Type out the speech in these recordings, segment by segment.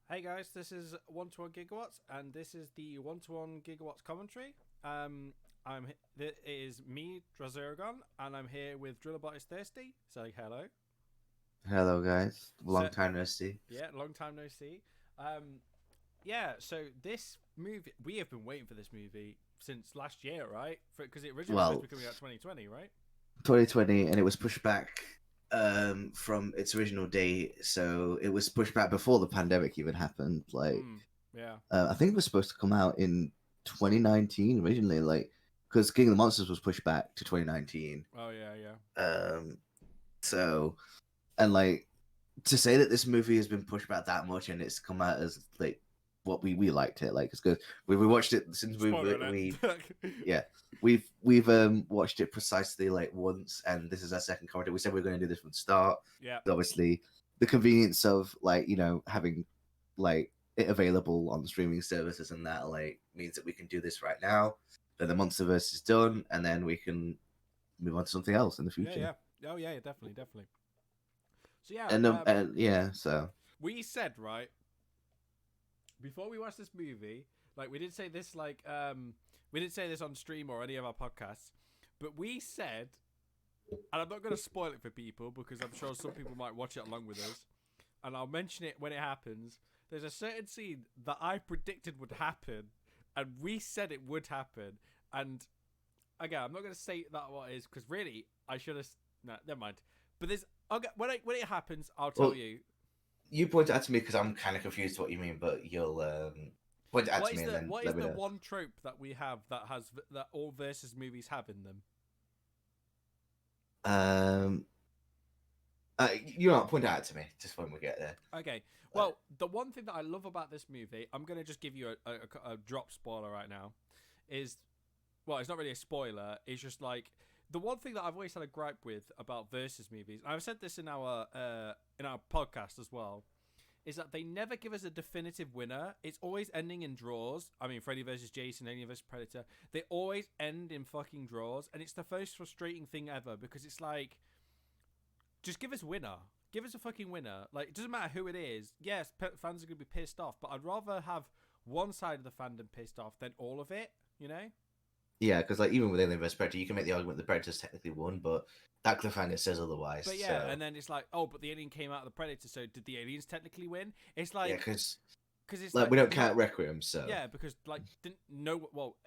Hey guys, this is 1 to 1 Gigawatts, and this is the 1 to 1 Gigawatts commentary. It is me, Drazeragon, and I'm here with DrillerBotIsThirsty. Say hello. Hello, guys. So Long time no see. yeah, long time no see. Um, yeah, so this movie we have been waiting for this movie since last year, right? Because it originally was supposed to Well, be coming out 2020, right? 2020, and it was pushed back from its original date. So it was pushed back before the pandemic even happened. Mm, yeah. I think it was supposed to come out in 2019 originally, because King of the Monsters was pushed back to 2019. Oh yeah, yeah. Um, so and to say that this movie has been pushed back that much and it's come out as what we liked it, it's good. We watched it since Spoiler alert. we yeah, we've watched it precisely once, and this is our second commentary. We said we are going to do this from the start. Yeah. Obviously, the convenience of having it available on streaming services and that means that we can do this right now. Then the Monsterverse is done, and then we can move on to something else in the Yeah, future. yeah. Oh yeah, definitely, definitely. So yeah, And yeah, so we said right before we watched this movie, like we didn't say this we didn't say this on stream or any of our podcasts, but we said, and I'm not going to spoil it for people because I'm sure some people might watch it along with us, and I'll mention it when it happens. There's a certain scene that I predicted would happen, and we said it would happen, and again, I'm not going to say that what it is because really I should have. No, never mind. But there's okay when it happens, I'll tell well, you. you point it out to me because I'm kind of confused what you mean, but you'll point it out to me and then What is let me the know. one trope that we have that all versus movies have in them? Um, you know, point it out to me just when we get there. Okay, Uh, well, the one thing that I love about this movie, I'm gonna just give you a drop spoiler right now, is well, it's not really a spoiler. It's just like the one thing that I've always had a gripe with about versus movies. And I've said this in our podcast as well. Is that they never give us a definitive winner. It's always ending in draws. I mean, Freddy versus Jason, Alien versus Predator. They always end in fucking draws, and it's the most frustrating thing ever because it's like, just give us a winner. Give us a fucking winner. Like, it doesn't matter who it is. Yes, fans are gonna be pissed off, but I'd rather have one side of the fandom pissed off than all of it. You know? yeah, because even with Alien vs Predator, you can make the argument the Predator's technically won, but that cliffhanger says otherwise. But yeah, So and then it's like, oh, but the alien came out of the Predator, so did the aliens technically win? It's yeah, like, because because it's like we don't no, count Requiem, so yeah, because like didn't know well,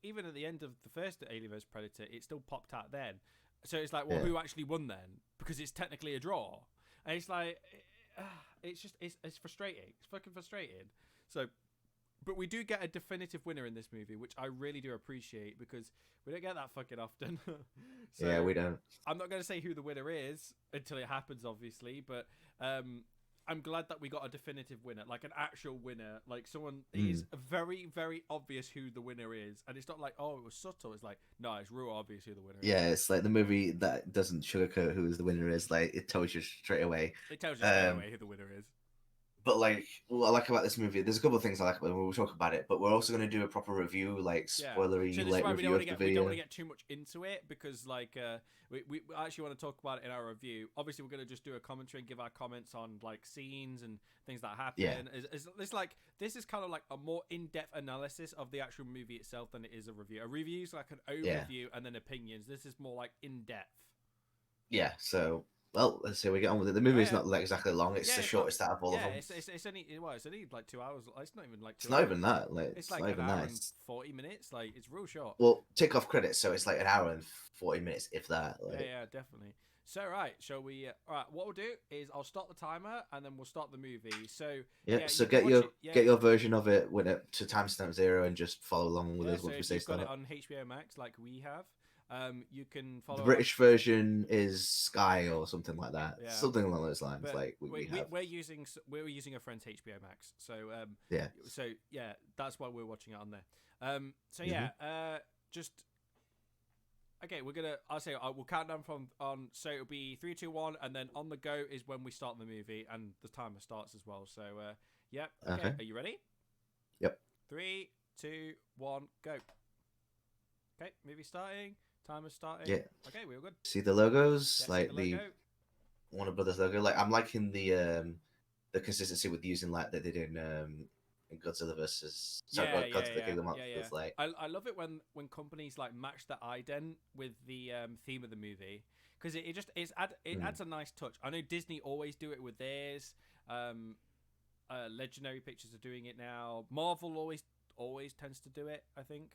even at the end of the first Alien vs Predator, it still popped out then. So it's like, well, yeah, who actually won then? Because it's technically a draw, and it's like, it's just it's frustrating. It's fucking frustrating. So, but we do get a definitive winner in this movie, which I really do appreciate because we don't get that fucking often. yeah, So we don't. I'm not going to say who the winner is until it happens, obviously, but I'm glad that we got a definitive winner, like an actual winner, like someone. It Mm. is very, very obvious who the winner is, and it's not like, oh, it was subtle. It's like, no, it's real obvious who the winner is. Yeah, it's like the movie that doesn't sugarcoat who the winner is. It tells you straight away. It tells you straight Um, away who the winner is. but what I like about this movie, there's a couple of things I like about it. We'll talk about it, but we're also going to do a proper review, Yeah. So spoilery, this is why review of the we don't want video. to get too much into it because like we actually want to talk about it in our review. Obviously, we're going to just do a commentary and give our comments on like scenes and things that Yeah, happen. It's like this is kind of like a more in-depth analysis of the actual movie itself than it is a review. A review is like an yeah, overview and then opinions. This is more like in-depth. yeah. So, well, let's see. We get on with it. The Oh movie's yeah, not exactly long. It's yeah. the It's not. shortest out of all of Yeah, them. it's only well, it's only like 2 hours. It's not even like It's two not even hours. that. It's It's like not an even hour that. and It's 40 minutes. Like it's real short. well, take off credits, so it's like an hour and 40 minutes, if that. Yeah, yeah, definitely. So, right, shall we? All right, what we'll do is I'll start the timer and then we'll start the movie. So, Yeah. yeah, So you can watch it. Yeah, get your version of it with it to timestamp 0 and just follow along with yeah. us So once we if say you've got it start. on HBO Max like we have, you can The follow along. British version is Sky or something like that. Yeah, Something along those lines. but We have. we're using a friend's HBO Max. So Yeah. so yeah, that's why we're watching it on there. So Hmm. yeah, just okay. I'll say we'll count down from on. So it'll be three, two, one, and then on the go is when we start the movie, and the timer starts as well. So yeah. Okay. Okay. Are you ready? Yep. Three, two, one, go. Okay, movie starting. Timer starting. Yeah. Okay, we all good. See the logos, Yeah, see the the logo. Warner Brothers logo. I'm liking the consistency with using like that they did in Godzilla versus Godzilla King of the Monsters. Like I love it when companies like match the ident with the theme of the movie, because it adds a nice touch. I know Disney always do it with theirs. Legendary Pictures are doing it now. Marvel always tends to do it, I think.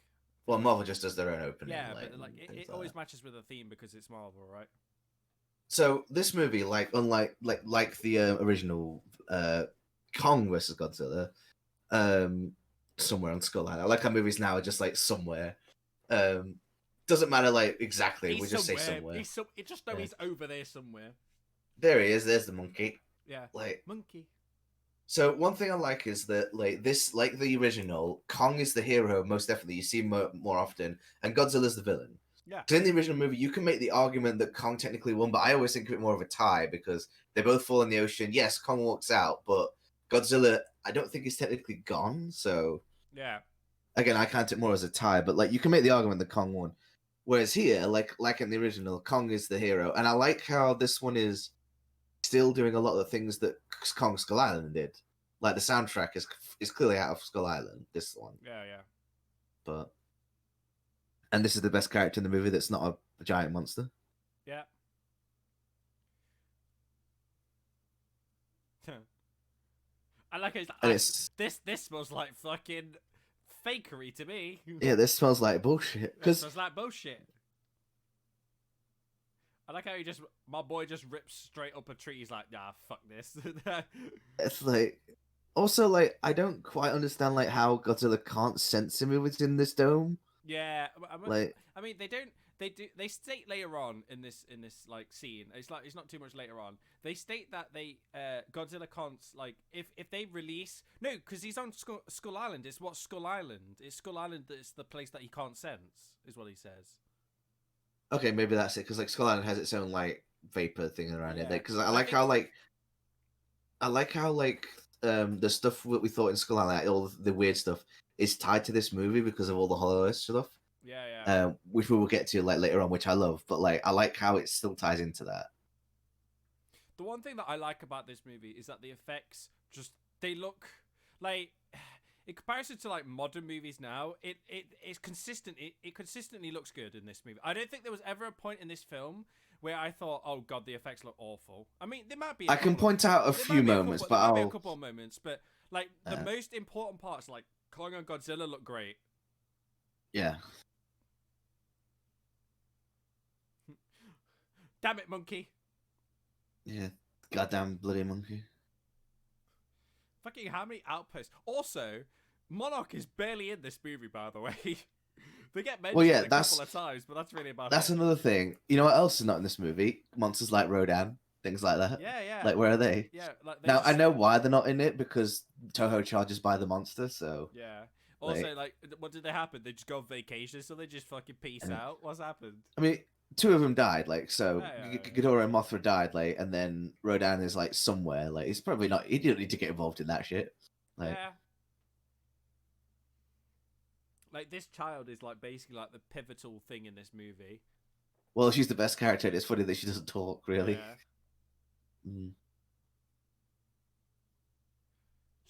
Well, Marvel just does their own opening. Yeah, but like it always matches with a theme because it's Marvel, right? So this movie, like unlike the original Kong versus Godzilla, somewhere on Skull Island. I like how movies now are just like somewhere. Doesn't matter like exactly. We just say somewhere. He's over there somewhere. There he is. There's the monkey. Yeah. Like monkey. So one thing I like is that like this, like the original, Kong is the hero most definitely. You see him more often, and Godzilla's the villain. Yeah. So in the original movie, you can make the argument that Kong technically won, but I always think of it more of a tie because they both fall in the ocean. Yes, Kong walks out, but Godzilla, I don't think is technically gone. So yeah, again, I count it more as a tie. But like, you can make the argument that Kong won, whereas here, like in the original, Kong is the hero, and I like how this one is still doing a lot of the things that Kong Skull Island did. Like the soundtrack is clearly out of Skull Island. This one, yeah. But. And this is the best character in the movie that's not a giant monster. Yeah. I like it. This smells like fucking fakery to me. Yeah, this smells like bullshit. This smells like bullshit. I like how my boy just rips straight up a tree. He's like, nah, fuck this. It's like, also like, I don't quite understand like how Godzilla can't sense him within this dome. Yeah, like, I mean, they don't. They state later on in this like scene. It's not too much later on. They state that Godzilla can't like if they release because he's on Skull Island. It's what Skull Island. It's Skull Island that's the place that he can't sense. Is what he says. Okay, maybe that's it. Because like Skull Island has its own like vapor thing around it. Because I like how the stuff that we thought in Skull Island, like, all the weird stuff, is tied to this movie because of all the Hollow Earth stuff. Yeah. Which we will get to like later on, which I love. But like, I like how it still ties into that. The one thing that I like about this movie is that the effects they look like, in comparison to like modern movies now, it's consistent. It consistently looks good in this movie. I don't think there was ever a point in this film where I thought, oh god, the effects look awful. I mean, there might be. I can point out a few moments, but there might be a couple of moments, but like the most important parts, like Kong and Godzilla, look great. Yeah. Damn it, monkey. Yeah, goddamn bloody monkey. Fucking how many outposts? Also, Monarch is barely in this movie, by the way. They get mentioned a couple of times, but that's really about That's another thing. You know what else is not in this movie? Monsters like Rodan, things like that. Yeah. Like, where are they? Yeah. Like, now, I know why they're not in it, because Toho charges by the monster, so... Yeah. Also, like, what did they happen? They just go on vacation, so they just fucking peace out? What's happened? I mean, two of them died, like, so Ghidorah and Mothra died, like, and then Rodan is, like, somewhere. Like, he's probably not... He didn't need to get involved in that shit. Like, yeah. Like, this child is, like, basically, like, the pivotal thing in this movie. Well, she's the best character. It's funny that she doesn't talk, really. Yeah. Mm.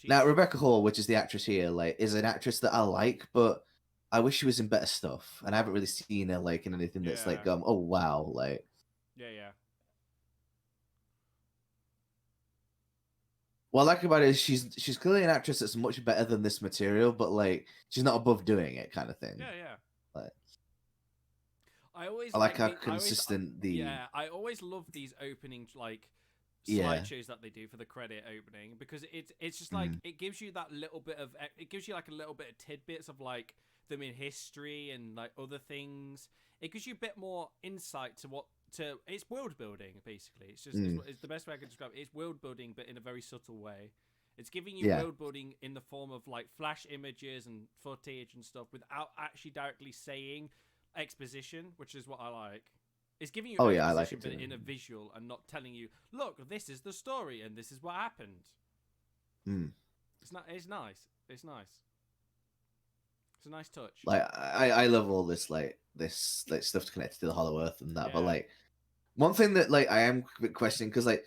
Now, Rebecca Hall, which is the actress here, like, is an actress that I like, but I wish she was in better stuff. And I haven't really seen her, like, in anything that's, like, oh, wow, like... Yeah. What I like about it is she's clearly an actress that's much better than this material, but like she's not above doing it, kind of thing. Yeah. Like, I like how consistent I always love these opening like slideshows that they do for the credit opening, because it's just like it gives you like a little bit of tidbits of like them in history and like other things. It gives you a bit more insight to it's world building, basically. It's just it's the best way I can describe it. It's world building, but in a very subtle way. It's giving you world building in the form of like flash images and footage and stuff without actually directly saying exposition, which is what I like. It's giving you exposition, I like it but in a visual, and not telling you, look, this is the story and this is what happened. It's nice. It's a nice touch. Like I love all this like stuff connected to the Hollow Earth and that, but like one thing that like I am questioning, because like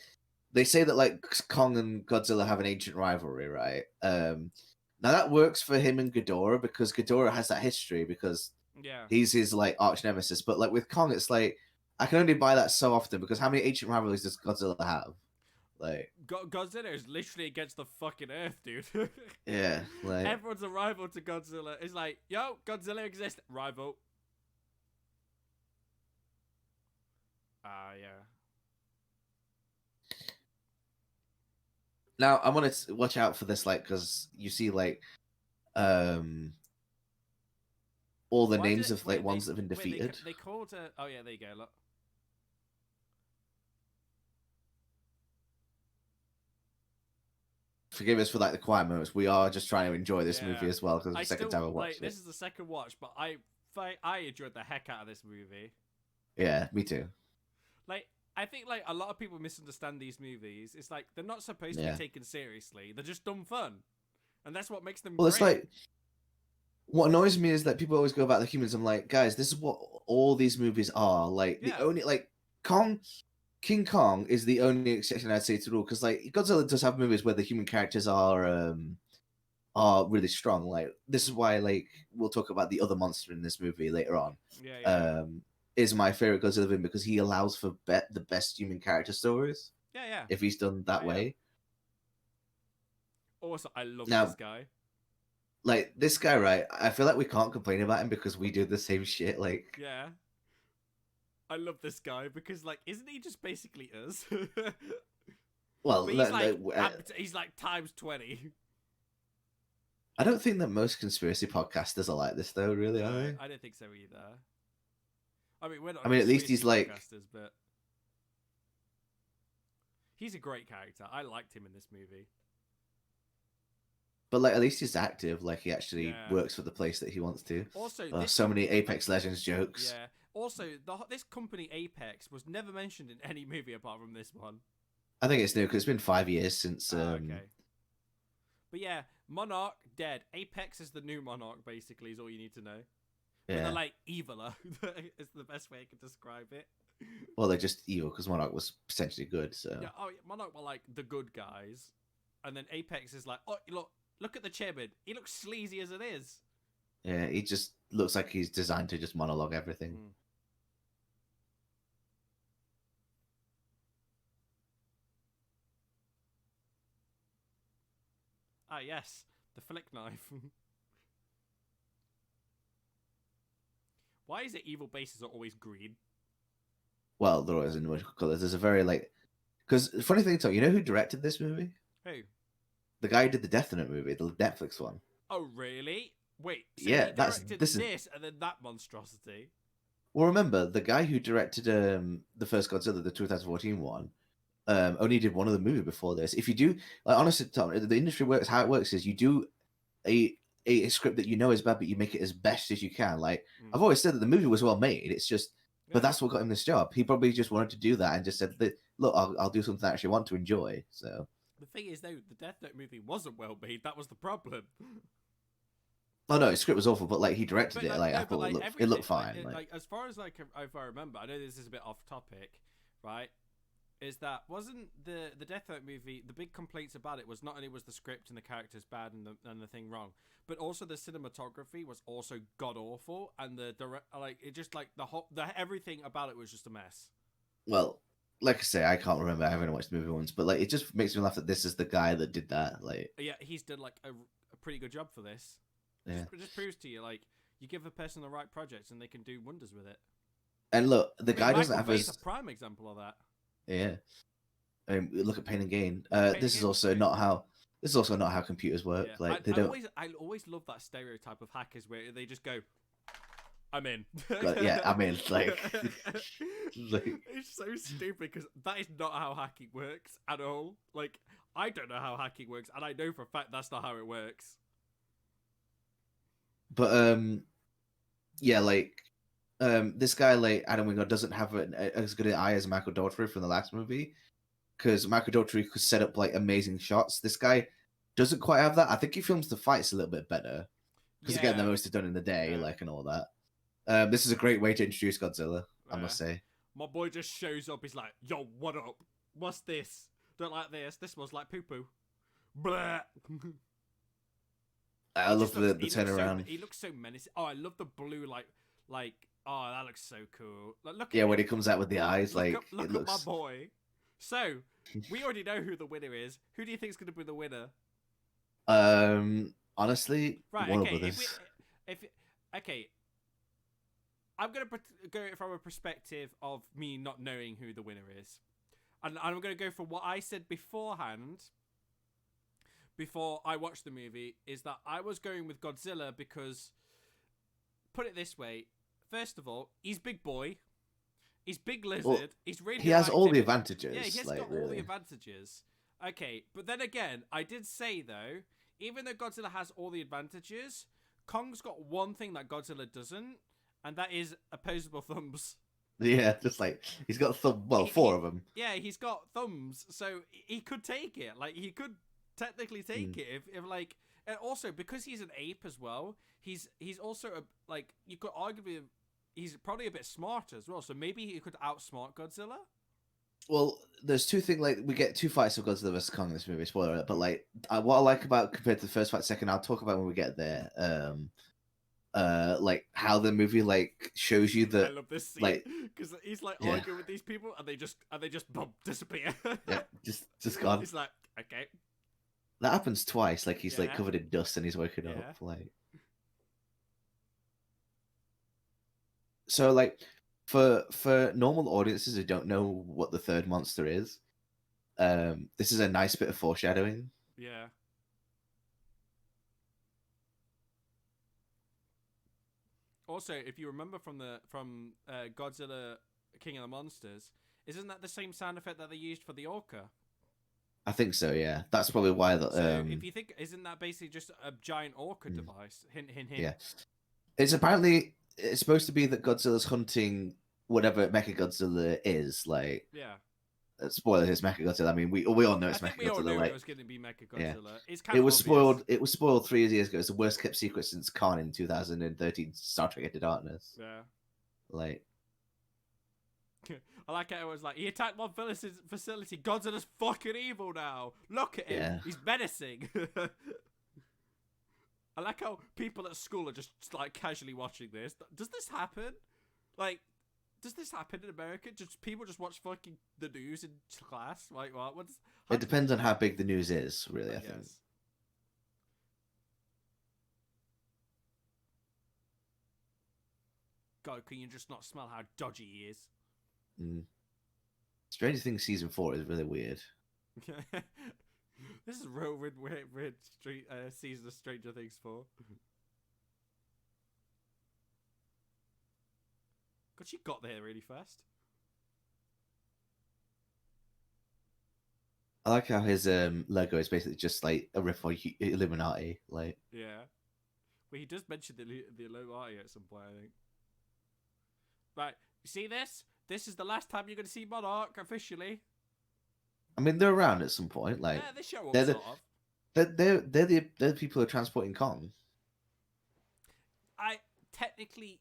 they say that like Kong and Godzilla have an ancient rivalry, right? Now that works for him and Ghidorah because Ghidorah has that history because Yeah. he's his like arch nemesis. But like with Kong, it's like I can only buy that so often because how many ancient rivalries does Godzilla have? Like Godzilla is literally against the fucking earth, dude. yeah, like Everyone's a rival to Godzilla. It's like, yo, Godzilla exists. Rival. Yeah. now I want to watch out for this, like because you see like all the Why did names it, of like wait, ones that have been wait, defeated. they called. Oh yeah, there you go. Look. Forgive us for like the quiet moments. We are just trying to enjoy this movie Yeah. as well because I the second still time I watched like it. this is the second watch, but I enjoyed the heck out of this movie. Yeah, me too. Like I think like a lot of people misunderstand these movies. It's like they're not supposed to Yeah. be taken seriously. They're just dumb fun, and that's what makes them Well, great. it's like what annoys me is that people always go about the humans. I'm like, guys, this is what all these movies are. Like Yeah. the only like King Kong is the only exception I'd say to the rule because like Godzilla does have movies where the human characters are really strong. Like this is why like we'll talk about the other monster in this movie later on. Yeah. Is my favorite Godzilla villain because he allows for the best human character stories. Yeah. If he's done that way. Also, I love Now, this guy. Like this guy, right? I feel like we can't complain about him because we do the same shit. Like, Yeah. I love this guy because, like, isn't he just basically us? well, But he's like times 20. I don't think that most conspiracy podcasters are like this, though. Really, are they? I don't think so either. I mean, we're not. I mean, at least he's like podcasters, but he's a great character. I liked him in this movie. But like, at least he's active. Like, he actually works for the place that he wants to. Also, so many Apex Legends jokes. Yeah. Also, this company Apex was never mentioned in any movie apart from this one. I think it's new because it's been 5 years since. Okay. But yeah, Monarch dead. Apex is the new Monarch. Basically, is all you need to know. Yeah. But they're like eviler. It's the best way I can describe it. Well, they're just evil because Monarch was potentially good. So yeah. Oh, Monarch were like the good guys, and then Apex is like, oh look at the chairman. He looks sleazy as it is. Yeah, he just looks like he's designed to just monologue everything. Ah, yes, the flick knife. Why is it evil bases are always green? Well, they're always in multiple colors. There's a very like, because the funny thing, Tom, you know who directed this movie? Who? The guy who did the Death Note movie, the Netflix one. Oh, really? Wait, so yeah, he directed this and then that monstrosity. Well, remember the guy who directed the first Godzilla, the 2014 one, only did one other movie before this. If you do, like honestly, Tom, the industry works. How it works is you do a script that you know is bad, but you make it as best as you can. Like I've always said that the movie was well made. It's just, but that's what got him this job. He probably just wanted to do that and just said, "Look, I'll do something I actually want to enjoy." So the thing is, though, the Death Note movie wasn't well made. That was the problem. Oh no, his script was awful, but like he directed it. Like I thought it looked fine. Like as far as like if I remember, I know this is a bit off topic, right? Is that wasn't the Death Note movie? The big complaints about it was not only was the script and the characters bad and the thing wrong, but also the cinematography was also god awful, and the it just like the everything about it was just a mess. Well, like I say, I can't remember. I haven't watched the movie once, but like it just makes me laugh that this is the guy that did that. Like yeah, he's done like a pretty good job for this. Yeah. It just proves to you, like, you give a person the right projects and they can do wonders with it. And look, the guy doesn't have a prime example of that. Yeah. Look at Pain and Gain. This is also not how computers work. Yeah. Like they don't. I always love that stereotype of hackers where they just go, "I'm in." Yeah, I'm in. Like, it's so stupid because that is not how hacking works at all. Like, I don't know how hacking works, and I know for a fact that's not how it works. But yeah, like this guy like Adam Wingard doesn't have as good an eye as Michael Daughtry from the last movie, because Michael Daughtry could set up like amazing shots. This guy doesn't quite have that. I think he films the fights a little bit better because again, they're mostly done in the day, like and all that. This is a great way to introduce Godzilla, I must say. My boy just shows up. He's like, "Yo, what up? What's this?" Don't like this. This smells like poo poo. Blah. I love the turnaround. He looks so menacing. Oh, I love the blue like. Oh, that looks so cool. Like, look. Yeah, at when him. he comes out with the eyes, Look like up, look it at looks. my boy. So we already know who the winner is. Who do you think is going to be the winner? Honestly, Right. Warner Okay. Brothers. Okay. I'm going to go from a perspective of me not knowing who the winner is. And I'm going to go from what I said beforehand, before I watched the movie, is that I was going with Godzilla because, put it this way, first of all, he's big boy. He's big lizard. Well, He's really he has all the advantages. Yeah, he has like, got really. all the advantages. Okay, but then again, I did say, though, even though Godzilla has all the advantages, Kong's got one thing that Godzilla doesn't, and that is opposable thumbs. Yeah, just like he's got four of them. Yeah, he's got thumbs, so he could take it. Like, he could technically take it if like, and also because he's an ape as well, he's also like, you could arguably, he's probably a bit smarter as well, so maybe he could outsmart Godzilla. Well, there's two things. Like, we get two fights of Godzilla vs Kong in this movie. Spoiler alert. But like, what I like about compared to the first fight, second, I'll talk about when we get there. Like how the movie like shows you that. I love this scene, like, because he's like arguing with these people, and they just disappear. Yeah, just gone. He's like, okay. That happens twice. Like he's like covered in dust and he's waking up. Like, so like for normal audiences who don't know what the third monster is, this is a nice bit of foreshadowing. Yeah. Also, if you remember from Godzilla King of the Monsters, isn't that the same sound effect that they used for the orca? I think so, yeah. That's probably why. So if you think, isn't that basically just a giant orca device? Hint, hint, hint. Yeah. It's supposed to be that Godzilla's hunting whatever Mechagodzilla is. Like, yeah. Spoiler, it's Mechagodzilla. I mean, we all know it's Mechagodzilla. We all knew like, it was going to be Mechagodzilla. Yeah. It's kind of spoiled. It was spoiled 3 years ago. It's the worst kept secret since Khan in 2013 Star Trek Into Darkness. Yeah. Like, I like how it was like, he attacked one facility. Godzilla's fucking evil now. Look at him. Yeah. He's menacing. I like how people at school are just like casually watching this. Does this happen? Like, does this happen in America? Just people just watch fucking the news in class? Like, what? It depends on how big the news is, really, I think. God, can you just not smell how dodgy he is? Stranger Things season 4 is really weird. This is real weird season of Stranger Things 4. God, she got there really fast. I like how his logo is basically just like a riff on Illuminati. Like, yeah, well, he does mention the Illuminati at some point, I think. Right, you see this? This is the last time you're going to see Monarch officially. I mean, they're around at some point. Like, yeah, they show up sort of. They're the people who are transporting Kong. Technically,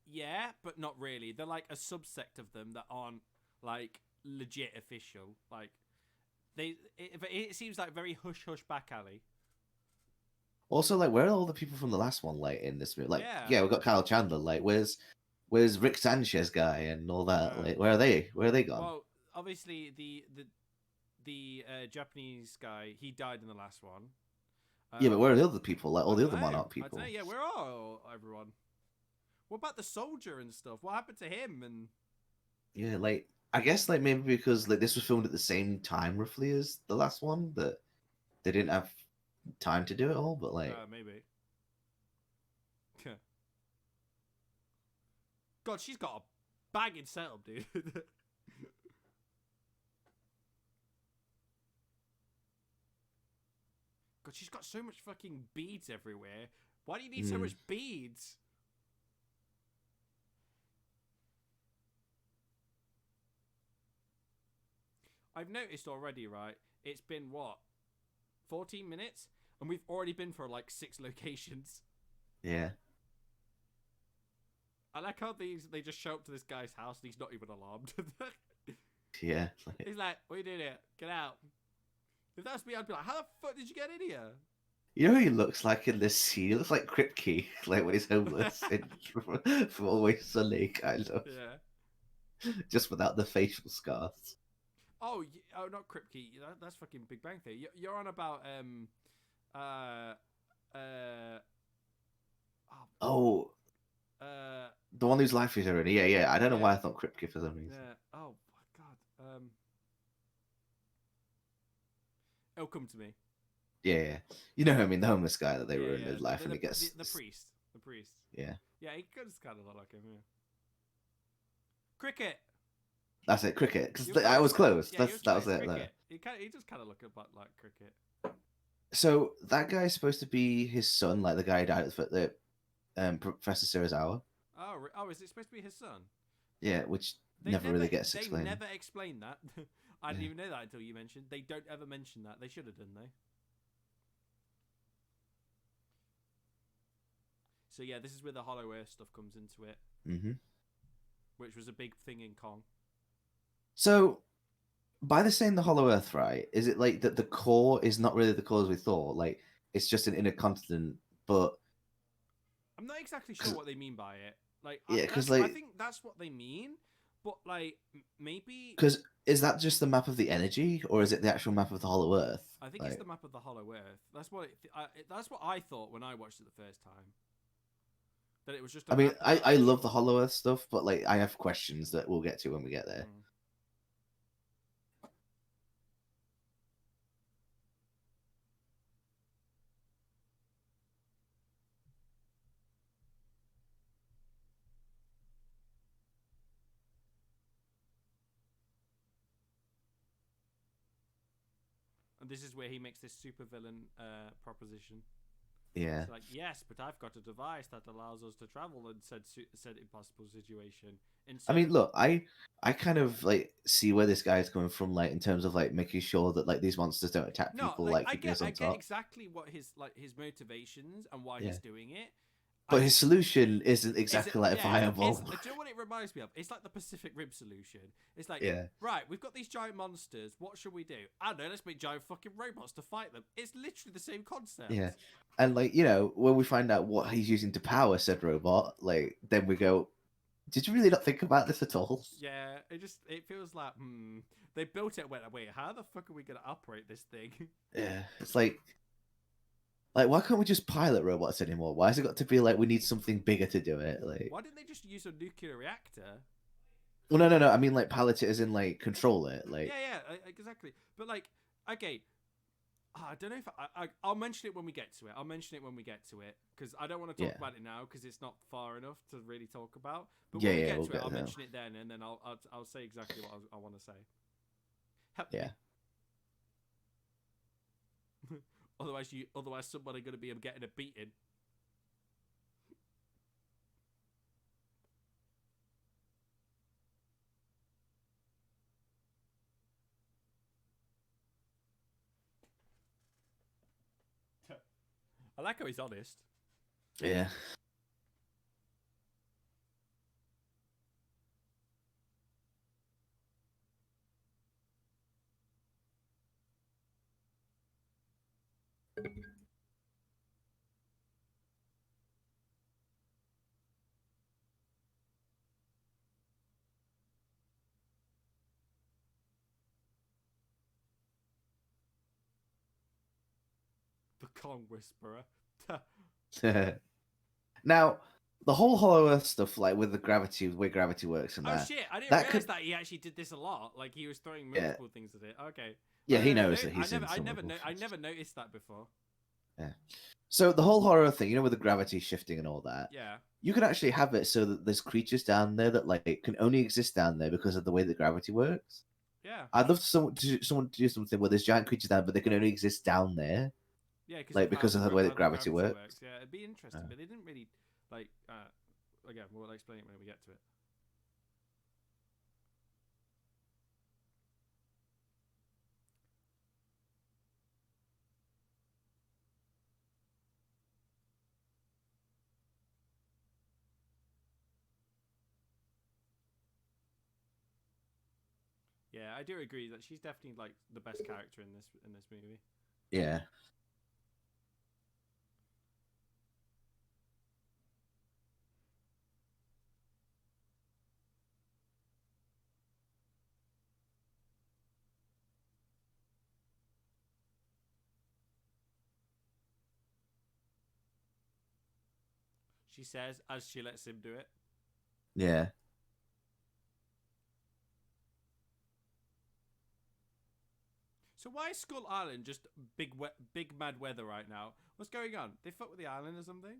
yeah, but not really. They're like a subsect of them that aren't like legit official. Like, it seems like very hush back alley. Also, like, where are all the people from the last one? Like, in this movie, like, yeah, we've got Kyle Chandler. Like, where's Rick Sanchez guy and all that? Like, where are they? Where are they gone? Well, obviously the Japanese guy, he died in the last one. Yeah, but where are the other people? Like, all the other Monarch people? I don't know, yeah, where are everyone? What about the soldier and stuff? What happened to him? And yeah, like, I guess like maybe because like this was filmed at the same time roughly as the last one, but they didn't have time to do it all. But like, maybe. God, she's got a banging setup, dude. God, she's got so much fucking beads everywhere. Why do you need so much beads? I've noticed already, right? It's been, what, 14 minutes? And we've already been for, like, 6 locations. Yeah. I like how they just show up to this guy's house and he's not even alarmed. Yeah. He's like, what are you doing here? Get out. If that's me, I'd be like, how the fuck did you get in here? You know who he looks like in this scene? He looks like Kripke, like when he's homeless from Always Sunny, kind of. Yeah. Just without the facial scars. Oh, oh, not Kripke. That's fucking Big Bang Theory. You're on about uh, uh, Oh, the one whose life is already. Yeah, yeah. I don't know why I thought Kripke for some reason. yeah. Oh my god. It'll come to me. Yeah, yeah. You know who I mean? The homeless guy that they ruined his life, the, and he gets the priest. The priest. Yeah. Yeah, he does kind of look like him. Yeah. Cricket. That's it, Cricket. Because I was close. Yeah, that was it. Cricket. He just kind of look a bit like Cricket. So that guy's supposed to be his son, like the guy who died at the Professor Serizawa. Oh, is it supposed to be his son? Yeah, which never really gets explained. They never explain that. I didn't even know that until you mentioned. They don't ever mention that. They should have done, though. So yeah, this is where the Hollow Earth stuff comes into it. Mm-hmm. Which was a big thing in Kong. So, by the saying the Hollow Earth, right, is it like that the core is not really the core as we thought? Like, it's just an inner continent, but... I'm not exactly sure what they mean by it. Like, yeah, because I think that's what they mean, but like, maybe... Because is that just the map of the energy, or is it the actual map of the Hollow Earth? I think it's the map of the Hollow Earth. That's what that's what I thought when I watched it the first time. That it was just. I love the Hollow Earth stuff, but like I have questions that we'll get to when we get there. And this is where he makes this supervillain proposition. Yeah. It's like, yes, but I've got a device that allows us to travel in said impossible situation. I mean, look, I kind of like see where this guy is coming from, like in terms of like making sure that like these monsters don't attack people, like keeping us on top. I get exactly what his motivations and why he's doing it. But his solution isn't exactly viable. Do you know what it reminds me of? It's like the Pacific Rim solution. It's like, right, we've got these giant monsters. What should we do? I don't know. Let's make giant fucking robots to fight them. It's literally the same concept. Yeah. And like, you know, when we find out what he's using to power said robot, like, then we go, did you really not think about this at all? Yeah, it feels like, they built it and went, wait, how the fuck are we going to operate this thing? Yeah, it's like, why can't we just pilot robots anymore? Why has it got to be like we need something bigger to do it? Like, why didn't they just use a nuclear reactor? Well, no. I mean, like, pilot it as in, like, control it. Like, yeah, exactly. But, like, okay, I don't know if I'll mention it when we get to it. Because I don't want to talk about it now because it's not far enough to really talk about. But when we get to it, I'll mention it then, and then I'll say exactly what I want to say. Yeah. Otherwise somebody going to be getting a beating. I like how he's honest. Yeah. The Kong Whisperer. Now, the whole Hollow Earth stuff, like with the way gravity works and that. Oh shit! I didn't realize that he actually did this a lot. Like he was throwing multiple things at it. Okay. Yeah, he knows that he's I never noticed that before. Yeah. So the whole horror thing, you know, with the gravity shifting and all that. Yeah. You can actually have it so that there's creatures down there that like can only exist down there because of the way that gravity works. Yeah. I'd love someone to do something where there's giant creatures down, but they can only exist down there. Yeah, because of the way that gravity works. Yeah, it'd be interesting, but they didn't really like. Again, we'll explain it when we get to it. Yeah, I do agree that she's definitely like the best character in this movie. Yeah. She says as she lets him do it. Yeah. So why is Skull Island just big mad weather right now? What's going on? They fuck with the island or something?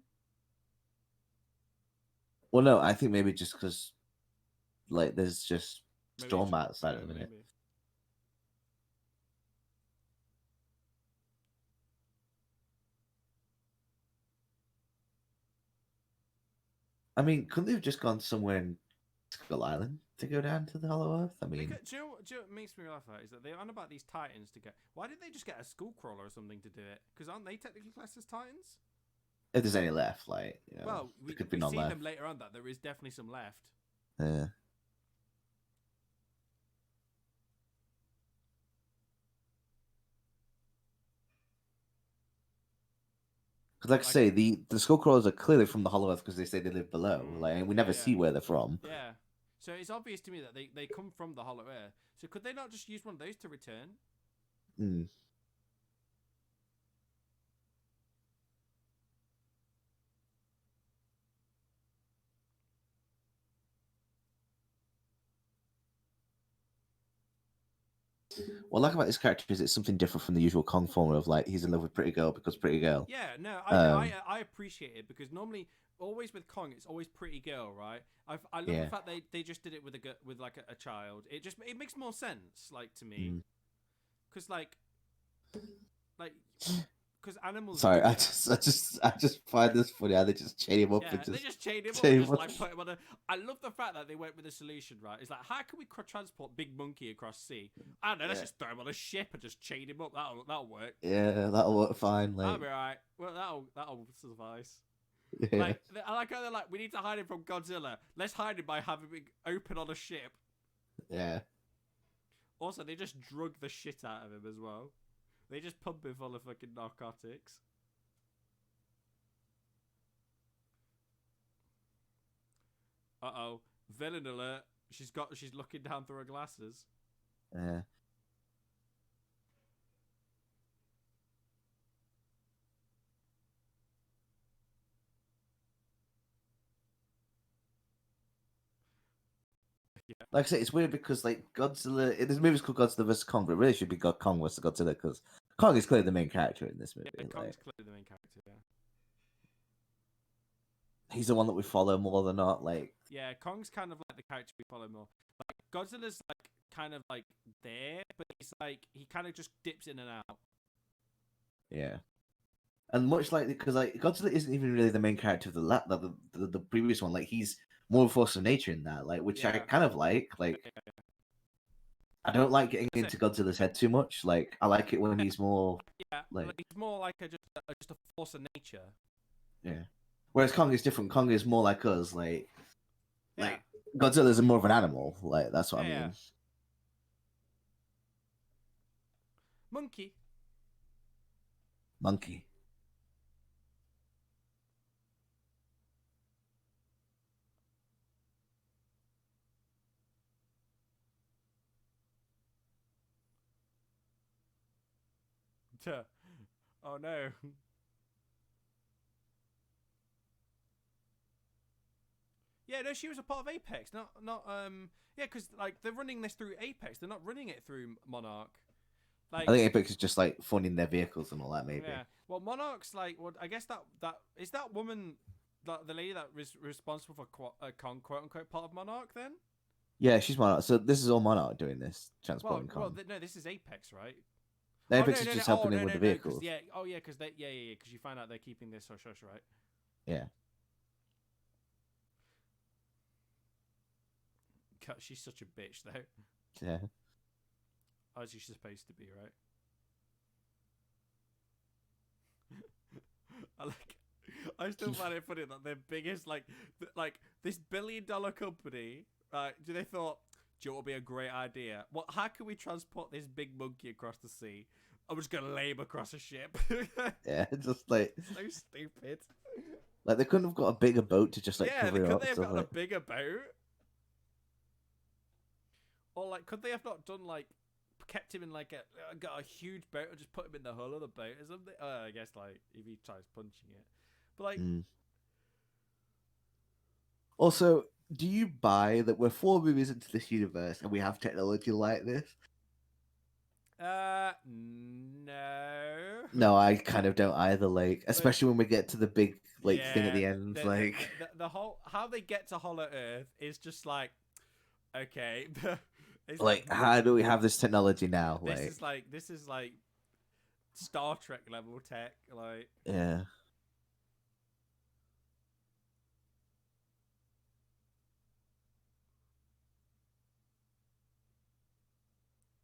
Well, no, I think maybe just because like there's just Maybe storm outside at the minute. maybe. I mean, couldn't they have just gone somewhere in Skull Island to go down to the Hollow Earth? I mean, Do you know what makes me laugh at is that they're on about these titans to get. Why didn't they just get a skull crawler or something to do it? Because aren't they technically classed as titans? if there's any left, like, you know, Well, we could be see none left. them later on that there is definitely some left. Yeah. Because, like I say, the Skullcrawlers are clearly from the Hollow Earth because they say they live below. Like, and we never see where they're from. Yeah. So it's obvious to me that they come from the Hollow Earth. So could they not just use one of those to return? Hmm. What I like about this character is it's something different from the usual Kong formula of like he's in love with pretty girl because pretty girl. Yeah, no, I appreciate it because normally, always with Kong, it's always pretty girl, right? I love the fact they just did it with a child. It makes more sense, like, to me, because like because animals. Sorry, I just find this funny how they just chain him up. Yeah, and just they just chain him up chain and just him like put him on a. I love the fact that they went with a solution, right? It's like, how can we transport Big Monkey across sea? I don't know. Let's just throw him on a ship and just chain him up. That'll work. Yeah, that'll work fine. Like, That'll be alright. Well, that'll suffice. yeah. Like, I like how they're like, we need to hide him from Godzilla. Let's hide him by having him open on a ship. Yeah. Also, they just drug the shit out of him as well. They just pump him full of fucking narcotics. Uh-oh. Villain alert. She's looking down through her glasses. Yeah. Yeah. Like I say, it's weird because like Godzilla, this movie's called Godzilla vs Kong, but it really should be Kong vs Godzilla because Kong is clearly the main character in this movie. Yeah, Kong's like, clearly the main character, yeah. he's the one that we follow more than not. Like, yeah, Kong's kind of like the character we follow more. Like, Godzilla's like kind of like there, but he's like he kind of just dips in and out. yeah. And much like because like Godzilla isn't even really the main character of the previous one. Like he's more of a force of nature in that, like which I kind of like. Like I don't like getting into Godzilla's head too much. Like I like it when he's more like he's more like just a force of nature. Yeah. Whereas Kong is different. Kong is more like us. Like Godzilla's more of an animal. Like that's what I mean. Yeah. Monkey. Oh no. Yeah, no, she was a part of Apex, not yeah, because like they're running this through Apex, they're not running it through Monarch. Like, I think Apex is just like funding their vehicles and all that, maybe. Yeah. Well, Monarch's like, well, I guess that is that woman, the lady that was responsible for Kong, quote unquote, part of Monarch then. Yeah, she's Monarch. So this is all Monarch doing this, transporting Kong. Well, no, this is Apex, right? Apex is just helping them with the vehicles. Yeah. Oh, yeah, because because you find out they're keeping this hush hush, right? Yeah. God, she's such a bitch, though. Yeah. As she's supposed to be, right? I still find it funny that their biggest, like this $1 billion company, right? They thought, Do you know what would be a great idea? What? How can we transport this big monkey across the sea? I'm just gonna lay him across a ship. Yeah, just like So stupid. they couldn't have got a bigger boat to just like Yeah, cover it could up. they have Stuff gotten like a bigger boat? Or like, could they have not done like kept him in like got a huge boat and just put him in the hull of the boat or something? I guess like if he tries punching it, but like, Also, do you buy that we're 4 movies into this universe and we have technology like this? no. No, I kind of don't either. Like, especially when we get to the big thing at Yeah, the end. Like, the whole how they get to Hollow Earth is just like, okay, it's like how do we have this technology now? this is like Star Trek level tech, like. Yeah.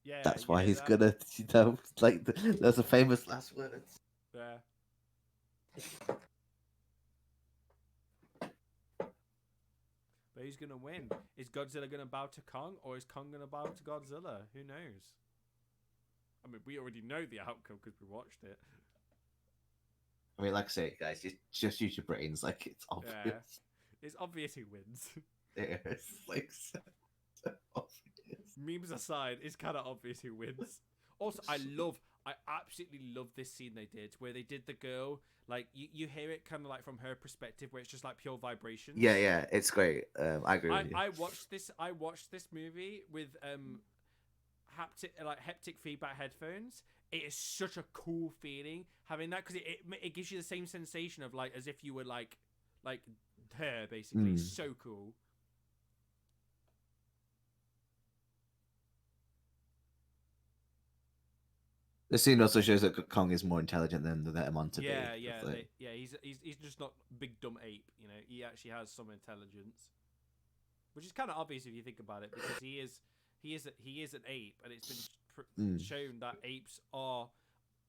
Yeah, That's why he's that. gonna, like, there's a famous last words. Yeah. But who's gonna win? Is Godzilla gonna bow to Kong, or is Kong gonna bow to Godzilla? Who knows? I mean, we already know the outcome because we watched it. I mean, like I say, guys, just use your brains. Like, it's obvious. Yeah. It's obvious who wins. Yeah, it's like so obvious. Memes aside, it's kind of obvious who wins. Also, I absolutely love this scene they did where they did the girl, like you hear it kind of like from her perspective where it's just like pure vibrations. Yeah, it's great. I agree with you. I watched this movie with haptic feedback headphones. It is such a cool feeling having that because it gives you the same sensation of like as if you were like her basically. It's so cool. The scene also shows that Kong is more intelligent than they let him on to be. He's just not big dumb ape. You know, he actually has some intelligence, which is kind of obvious if you think about it, because he is an ape, and it's been shown that apes are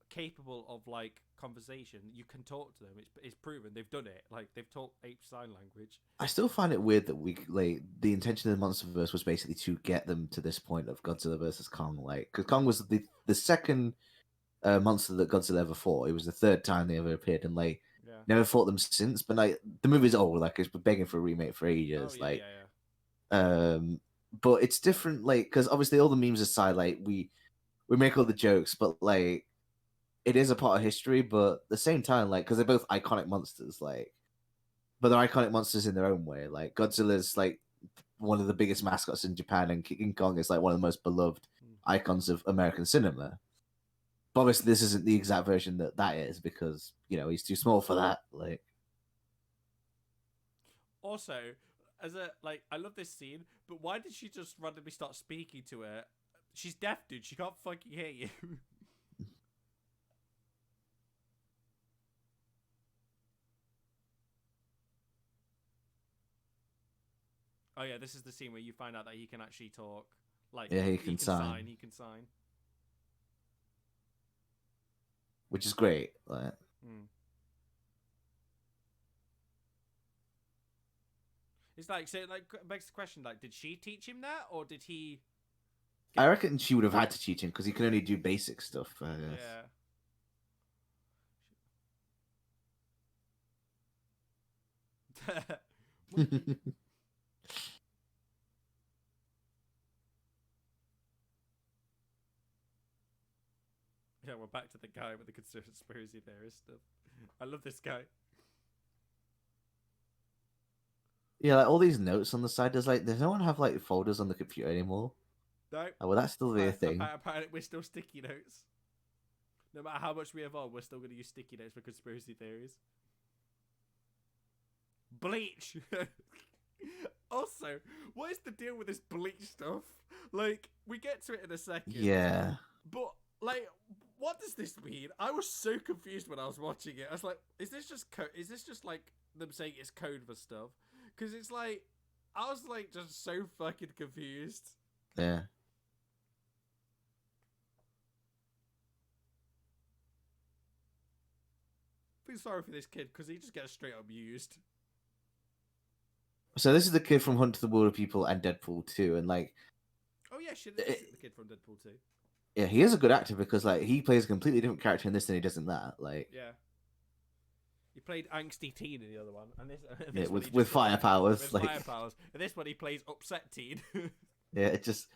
capable of like conversation. You can talk to them. It's proven. They've done it. Like they've taught apes sign language. I still find it weird that the intention of the MonsterVerse was basically to get them to this point of Godzilla versus Kong. Like, because Kong was the second monster that Godzilla ever fought. It was the third time they ever appeared, and never fought them since. But like the movie's old, like it's been begging for a remake for ages. But it's different, like because obviously all the memes aside, like we make all the jokes, but like it is a part of history. But at the same time, like because they're both iconic monsters, like but they're iconic monsters in their own way. Like Godzilla's like one of the biggest mascots in Japan, and King Kong is like one of the most beloved icons of American cinema. But obviously, this isn't the exact version that is because he's too small for that. Like, also, I love this scene, but why did she just randomly start speaking to her? She's deaf, dude. She can't fucking hear you. Oh yeah, this is the scene where you find out that he can actually talk. Like, yeah, he can sign. He can sign. Which is great. Like, it's like begs the question: like, did she teach him that, or did he? I reckon she would have had to teach him because he can only do basic stuff. Yeah. Yeah, we're back to the guy with the conspiracy theorist stuff. I love this guy. Yeah, like all these notes on the side. Does no one have like folders on the computer anymore? No. Oh, well, that's still be a thing. Apparently, we're still sticky notes. No matter how much we evolve, we're still going to use sticky notes for conspiracy theories. Bleach. Also, what is the deal with this bleach stuff? Like, we get to it in a second. Yeah. But like, what does this mean? I was so confused when I was watching it. I was like, is this just like them saying it's code for stuff? Because it's like, I was like just so fucking confused. Yeah. I feel sorry for this kid because he just gets straight up used. So this is the kid from Hunt to the Wilder People and Deadpool 2, and like Oh yeah, shit, it is the kid from Deadpool 2. Yeah, he is a good actor because like he plays a completely different character in this than he does in that. Like, Yeah. He played angsty teen in the other one, and this yeah, one he with just fire powers, with like, fire powers. And this one he plays upset teen. yeah, it's just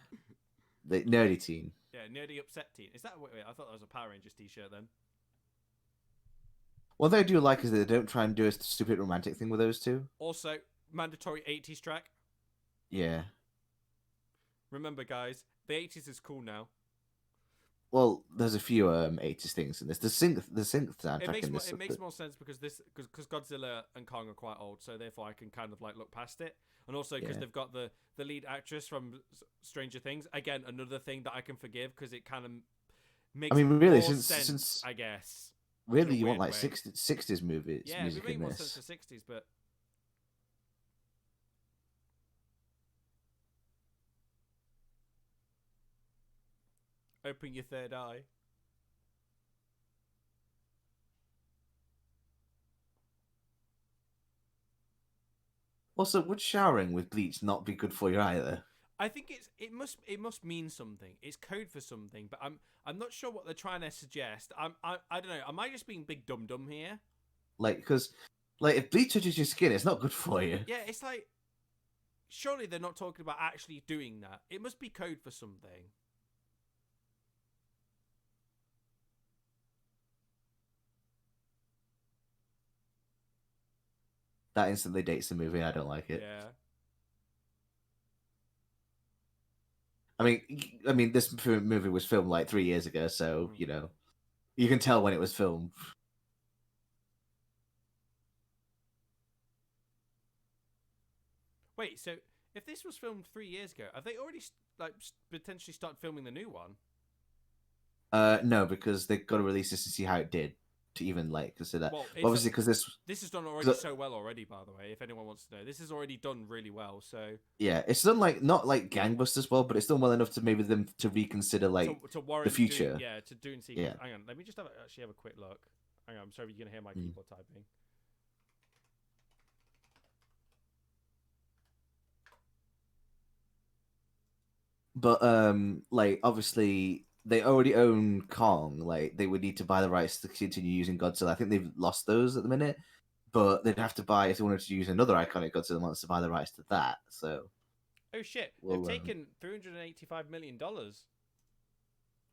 the nerdy teen. Yeah, nerdy upset teen. Is that wait? I thought that was a Power Rangers t-shirt then. What they do like is that they don't try and do a stupid romantic thing with those two. Also, mandatory 80s track. Yeah. Remember, guys, the 80s is cool now. Well, there's a few 80s things in this. The synth soundtrack It makes more sense because Godzilla and Kong are quite old, so therefore I can kind of like look past it, and also because they've got the lead actress from Stranger Things. Again, another thing that I can forgive because it kind of makes. I mean, really, more since sense, I guess. Really, you want like 60s movies? Yeah, music it would make more this. sense for 60s, but. Open your third eye. Also, would showering with bleach not be good for you either? I think it must mean something. It's code for something, but I'm not sure what they're trying to suggest. I don't know. Am I just being big dum dum here? Like, because like if bleach touches your skin, it's not good for you. Yeah, it's like surely they're not talking about actually doing that. It must be code for something. That instantly dates the movie. I don't like it. Yeah. I mean, this movie was filmed like 3 years ago, so you know, you can tell when it was filmed. Wait, so if this was filmed 3 years ago, have they already like potentially started filming the new one? No, because they got to release this to see how it did to even like consider. Well, obviously, because this is done already so well already. By the way, if anyone wants to know, this is already done really well. So yeah, it's done like not like gangbusters well, but it's done well enough to maybe them to reconsider like to warrant the future. to doing sequels. Yeah. Hang on, let me just actually have a quick look. Hang on, I'm sorry, you're gonna hear my keyboard typing. But like obviously they already own Kong. Like they would need to buy the rights to continue using Godzilla. I think they've lost those at the minute, but they'd have to buy if they wanted to use another iconic Godzilla monster to buy the rights to that. So. Oh shit! They've taken $385 million.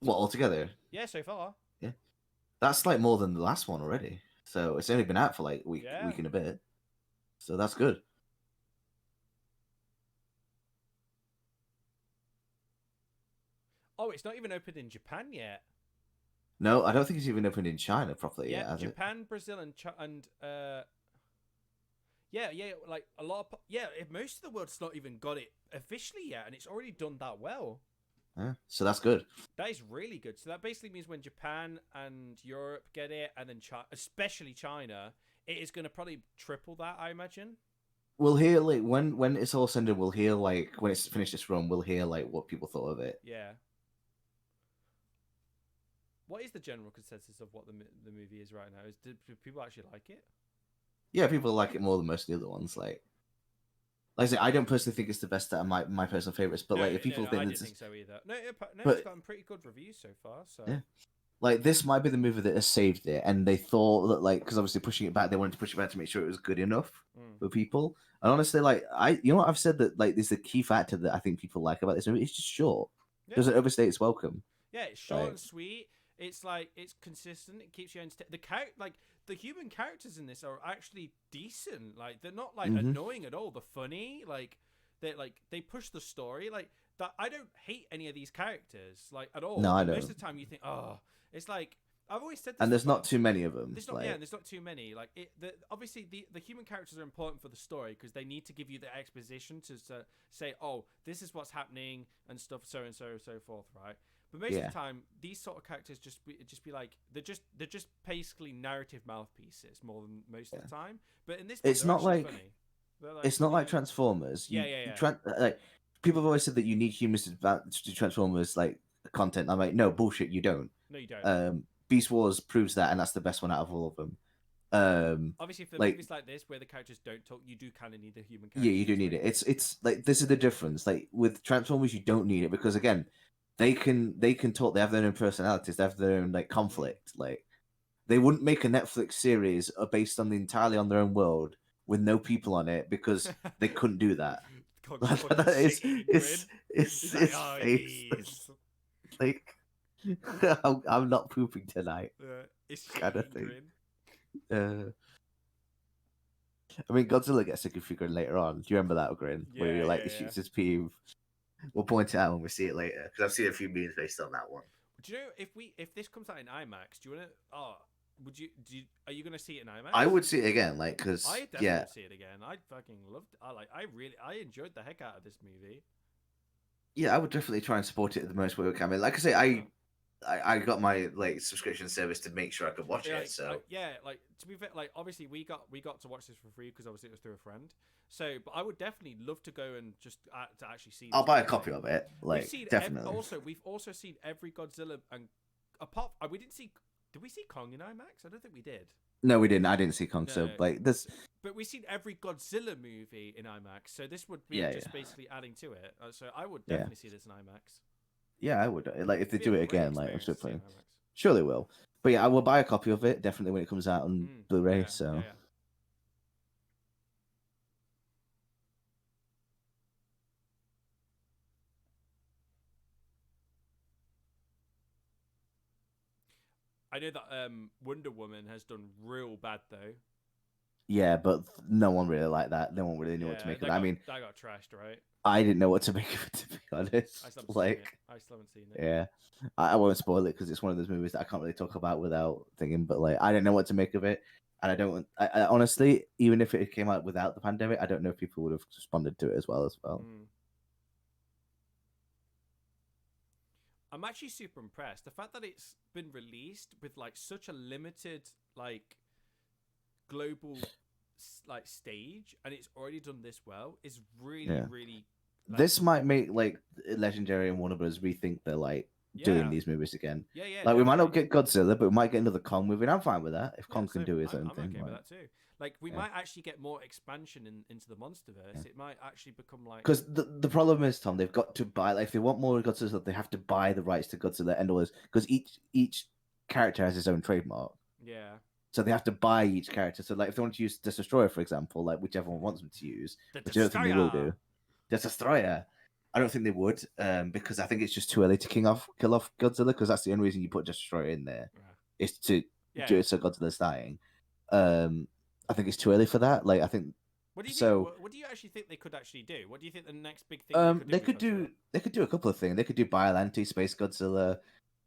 What altogether? Yeah, so far. Yeah, that's like more than the last one already. So it's only been out for like a week and a bit. So that's good. Oh, it's not even opened in Japan yet. No, I don't think it's even opened in China properly yet. Yeah, Japan, Brazil, and yeah, like a lot of most of the world's not even got it officially yet, and it's already done that well. Yeah, so that's good. That is really good. So that basically means when Japan and Europe get it, and then especially China, it is going to probably triple that, I imagine. We'll hear like when it's all said, we'll hear like when it's finished this run, we'll hear like what people thought of it. Yeah. What is the general consensus of what the movie is right now? Do people actually like it? Yeah, people like it more than most of the other ones. Like I say, I don't personally think it's the best out of my personal favorites, but like if people think I it's... didn't think so either. It's gotten pretty good reviews so far. So yeah, like this might be the movie that has saved it, and they thought that like because obviously pushing it back, they wanted to push it back to make sure it was good enough for people. And honestly, like you know what I've said that like this is the key factor that I think people like about this movie. It's just short. Yeah. Doesn't overstay its welcome. Yeah, it's short and sweet. It's like it's consistent. It keeps you entertained. The human characters in this are actually decent. Like they're not like annoying at all. They're funny. They push the story. Like that. I don't hate any of these characters like at all. No, I don't. Most of the time you think, oh, it's like I've always said this. And there's not too many of them. There's not, and there's not too many. Like obviously the human characters are important for the story because they need to give you the exposition to say, oh, this is what's happening and stuff, so and so and so forth, right? But most of the time, these sort of characters just be like they're just basically narrative mouthpieces more than most of the time. But in this, it's not like funny. It's not like Transformers. Like people have always said that you need humans to Transformers like content. I'm like, no bullshit, you don't. No, you don't. Beast Wars proves that, and that's the best one out of all of them. Obviously, for Like movies like this where the characters don't talk, you do kind of need a human yeah, character. you do need it. It's like this is the difference. Like with Transformers, you don't need it because again, they can talk. They have their own personalities. They have their own like conflict. Like they wouldn't make a Netflix series based on entirely on their own world with no people on it because they couldn't do that. It's, like, It's oh, faceless. Like I'm not pooping tonight, it's kind of shitty thing. grin. I mean, Godzilla gets a good figure later on. Do you remember that grin where you're like, Yeah, he shoots his peeve? We'll point it out when we see it later because I've seen a few memes based on that one. Do you know if this comes out in IMAX? Do you want to? Oh, are you gonna see it in IMAX? I would see it again, like because I definitely would see it again. I fucking loved. I enjoyed the heck out of this movie. Yeah, I would definitely try and support it the most way we can. I mean, like I say, I got my like subscription service to make sure I could watch it. So like to be fair, like obviously we got to watch this for free because obviously it was through a friend. So, but I would definitely love to go and just to actually see. I'll buy a copy of it. Like definitely. We've also seen every Godzilla and apart. We didn't see. Did we see Kong in IMAX? I don't think we did. No, we didn't. I didn't see Kong. No. So like this. But we've seen every Godzilla movie in IMAX. So this would be basically adding to it. So I would definitely see this in IMAX. Yeah, I would. Like if they do it again, like I'm still playing. Sure they will. But yeah, I will buy a copy of it definitely when it comes out on Blu-ray. Yeah, so. Yeah. I know that Wonder Woman has done real bad though. Yeah, but no one really liked that. No one really knew what to make of it. I mean, that got trashed, right? I didn't know what to make of it, to be honest. I still haven't seen it. Yeah, I won't spoil it because it's one of those movies that I can't really talk about without thinking. But like, I didn't know what to make of it, and I don't. I honestly, even if it came out without the pandemic, I don't know if people would have responded to it as well. I'm actually super impressed. The fact that it's been released with like such a limited like global like stage and it's already done this well is really. Like, this might make like Legendary and Warner Bros. Rethink they're like doing these movies again. Yeah. Like definitely. we might not get Godzilla, but we might get another Kong movie. And I'm fine with that if Kong can do his own thing. I'm okay with that too. Like we might actually get more expansion into the MonsterVerse. Yeah. It might actually become like because the problem is, Tom, they've got to buy like if they want more Godzilla, they have to buy the rights to Godzilla and all this because each character has his own trademark. Yeah. So they have to buy each character. So like if they want to use the Destroyer, for example, like whichever one wants them to use, which I don't think they will do. The Destroyer. I don't think they would, because I think it's just too early to kill off Godzilla. Because that's the only reason you put Destroyer in there, is to do it so Godzilla's dying. I think it's too early for that. Like I think. What do you think? What do you actually think they could actually do? What do you think the next big thing? They could do a couple of things. They could do Biollante, Space Godzilla.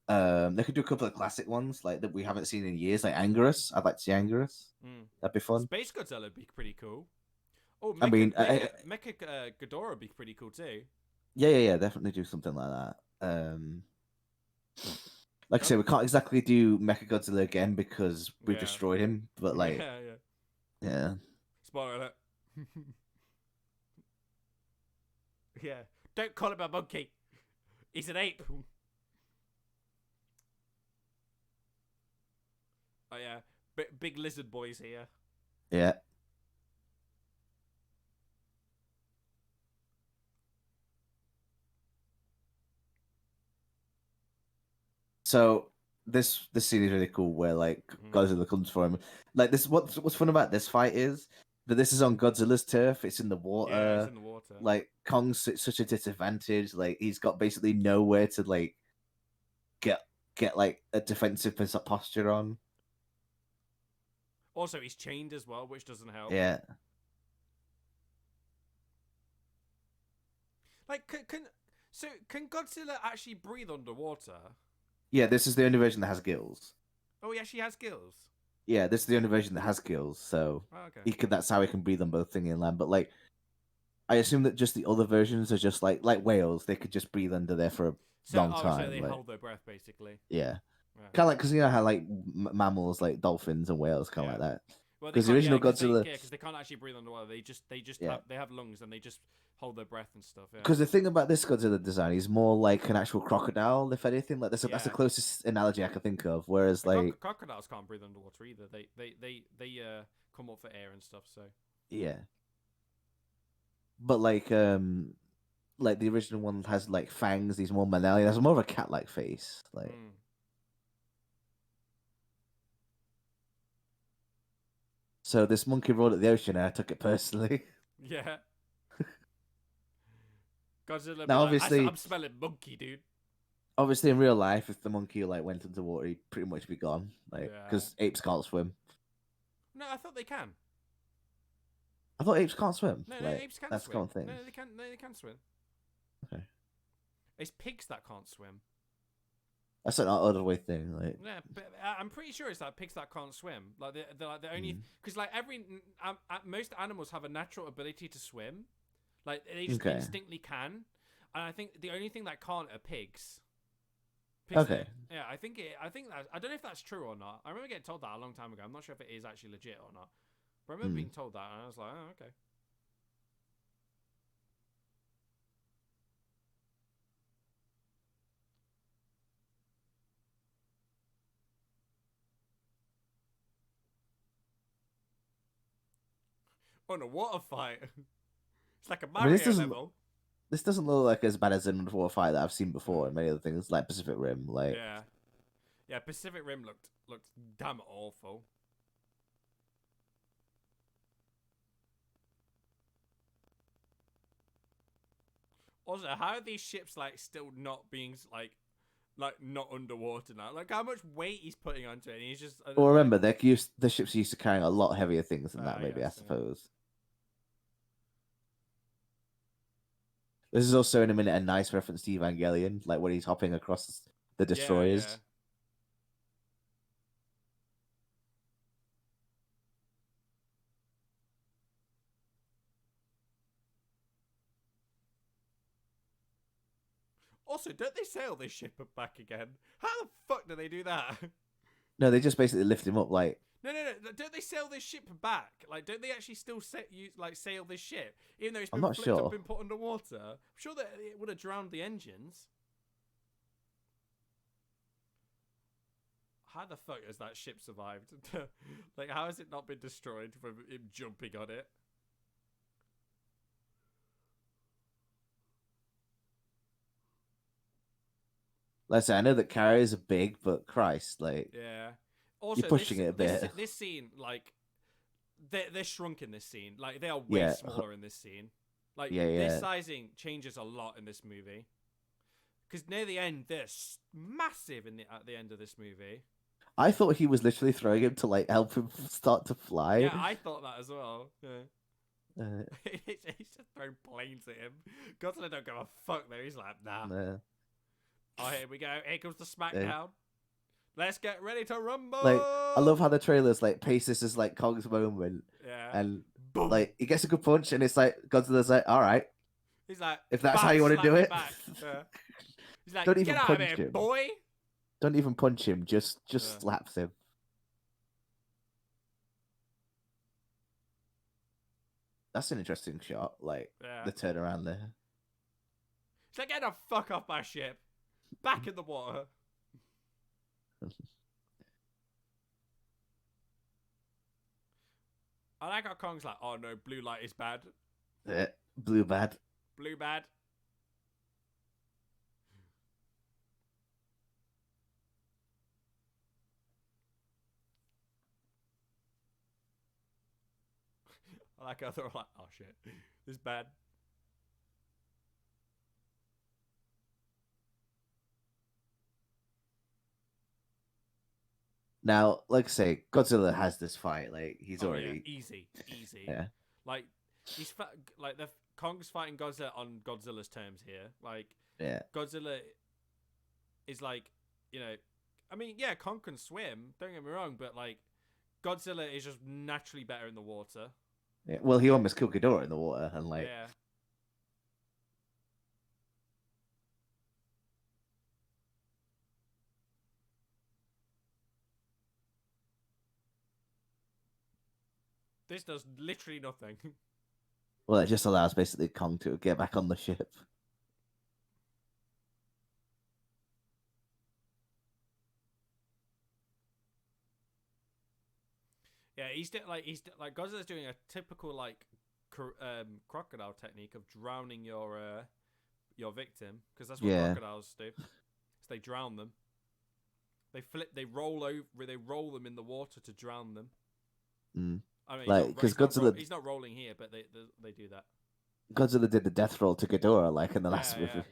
They could do a couple of classic ones like that we haven't seen in years, like Anguirus. I'd like to see Anguirus. That'd be fun. Space Godzilla would be pretty cool. Oh, Mecha Ghidorah would be pretty cool too. Yeah, definitely do something like that. Like I say, we can't exactly do Mechagodzilla again because we destroyed him, but like, yeah. Spoiler alert. Yeah, don't call him a monkey. He's an ape. Oh yeah, big lizard boys here. Yeah. So this scene is really cool where like Godzilla comes for him. Like this, what's fun about this fight is that this is on Godzilla's turf. It's in the water. Yeah, it's in the water. Like Kong's at such a disadvantage. Like he's got basically nowhere to like get like a defensive posture on. Also, he's chained as well, which doesn't help. Yeah. Like, can Godzilla actually breathe underwater? Yeah, this is the only version that has gills. Oh, he actually has gills. Yeah, this is the only version that has gills, so that's how he can breathe on both thing and land. But like, I assume that just the other versions are just like whales; they could just breathe under there for a long time. So they hold their breath, basically. Yeah, kind of like because you know how like mammals, like dolphins and whales, kind of like that. Well, they Because the can't. Yeah, original because Godzilla, they can't actually breathe underwater. They just yeah. have lungs and they just hold their breath and stuff. Yeah. Because the thing about this Godzilla design is more like an actual crocodile, if anything. Like that's the Yeah. closest analogy I can think of. Whereas Crocodiles can't breathe underwater either. They come up for air and stuff. So yeah, but like the original one has like fangs. He's more mammalian. Has more of a cat-like face. Like mm. so, this monkey rolled at the ocean, and I took it personally. Yeah. Godzilla be Now, like, obviously, I'm smelling monkey, dude. obviously, in real life, if the monkey like went underwater, he'd pretty much be gone. Like Yeah. because apes can't swim. No, I thought they can. I thought apes can't swim. No, Like apes can that's a swim. common thing. No, they can. No, they can swim. Okay, It's pigs that can't swim. that's an other way thing. Like Yeah, but I'm pretty sure it's like pigs that can't swim. Like they're like the only because like most animals have a natural ability to swim. Like they just Okay. instinctly can, and I think the only thing that can't are pigs. Pigs Okay. yeah, I think that I don't know if that's true or not. I remember getting told that a long time ago. I'm not sure if it is actually legit or not. But I remember being told that, and I was like, oh, okay. On a water fight. It's like a I mean, Mario level. this doesn't look like as bad as an underwater fight that I've seen before and many other things like Pacific Rim. Like Yeah. Yeah, Pacific Rim looked damn awful. Also, how are these ships like still not being like not underwater now? Like how much weight he's putting onto it, and he's just. well, remember the ships used to carry a lot heavier things than that. I Maybe I guess, yeah. suppose. This is also in a minute a nice reference to Evangelion, like when he's hopping across the destroyers. Yeah. Also, don't they sail this ship back again? How the fuck do they do that? No, they just basically lift him up. Like No. Don't they sail this ship back? Like, don't they actually still sail this ship, even though it's I'm been not flipped sure. up and put underwater? I'm sure that it would have drowned the engines. How the fuck has that ship survived? Like, how has it not been destroyed from him jumping on it? like I say, I know that carriers are big, but Christ, like Yeah. Also, you're pushing it a bit. This scene, like, they're shrunk in this scene. Like, they are way Yeah. smaller in this scene. Like, Yeah, their yeah. sizing changes a lot in this movie. Because near the end, they're massive at the end of this movie. I thought he was literally throwing him to like help him start to fly. Yeah, I thought that as well. Yeah. Uh, He's just throwing planes at him. Godzilla don't give a fuck though. He's like, nah. nah. Oh, here we go. Here comes the smackdown. Let's get ready to rumble. Like I love how the trailers like pace this as like Kong's moment, Yeah. and Boom. like he gets a good punch, and it's like Godzilla's like, all right, He's like, if that's how you want to do it. Yeah. He's like, Don't even get out of punch here, him. boy. Don't even punch him, just Yeah. slaps him. That's an interesting shot, like the turnaround there. He's like, get the fuck off my ship. Back in the water. I like how Kong's like, oh no, blue light is bad. Blue bad. Blue bad. I like how they're all like, oh shit, this is bad. Now, like I say, Godzilla has this fight. Like he's Oh, already yeah. Easy. Yeah. Like like the Kong's fighting Godzilla on Godzilla's terms here. Like Yeah. Godzilla is like, you know, I mean, yeah, Kong can swim. Don't get me wrong, but like Godzilla is just naturally better in the water. Yeah. Well, he almost killed Ghidorah in the water, and like Yeah. This does literally nothing. Well, it just allows basically Kong to get back on the ship. Yeah, he's like Godzilla's doing a typical like crocodile technique of drowning your victim, because that's what Yeah. crocodiles do. So they drown them. They roll over, they roll them in the water to drown them. Mm. I mean, Like, because Godzilla, he's not rolling here, but they do that. Godzilla did the death roll to Ghidorah, like in the last movie. Yeah.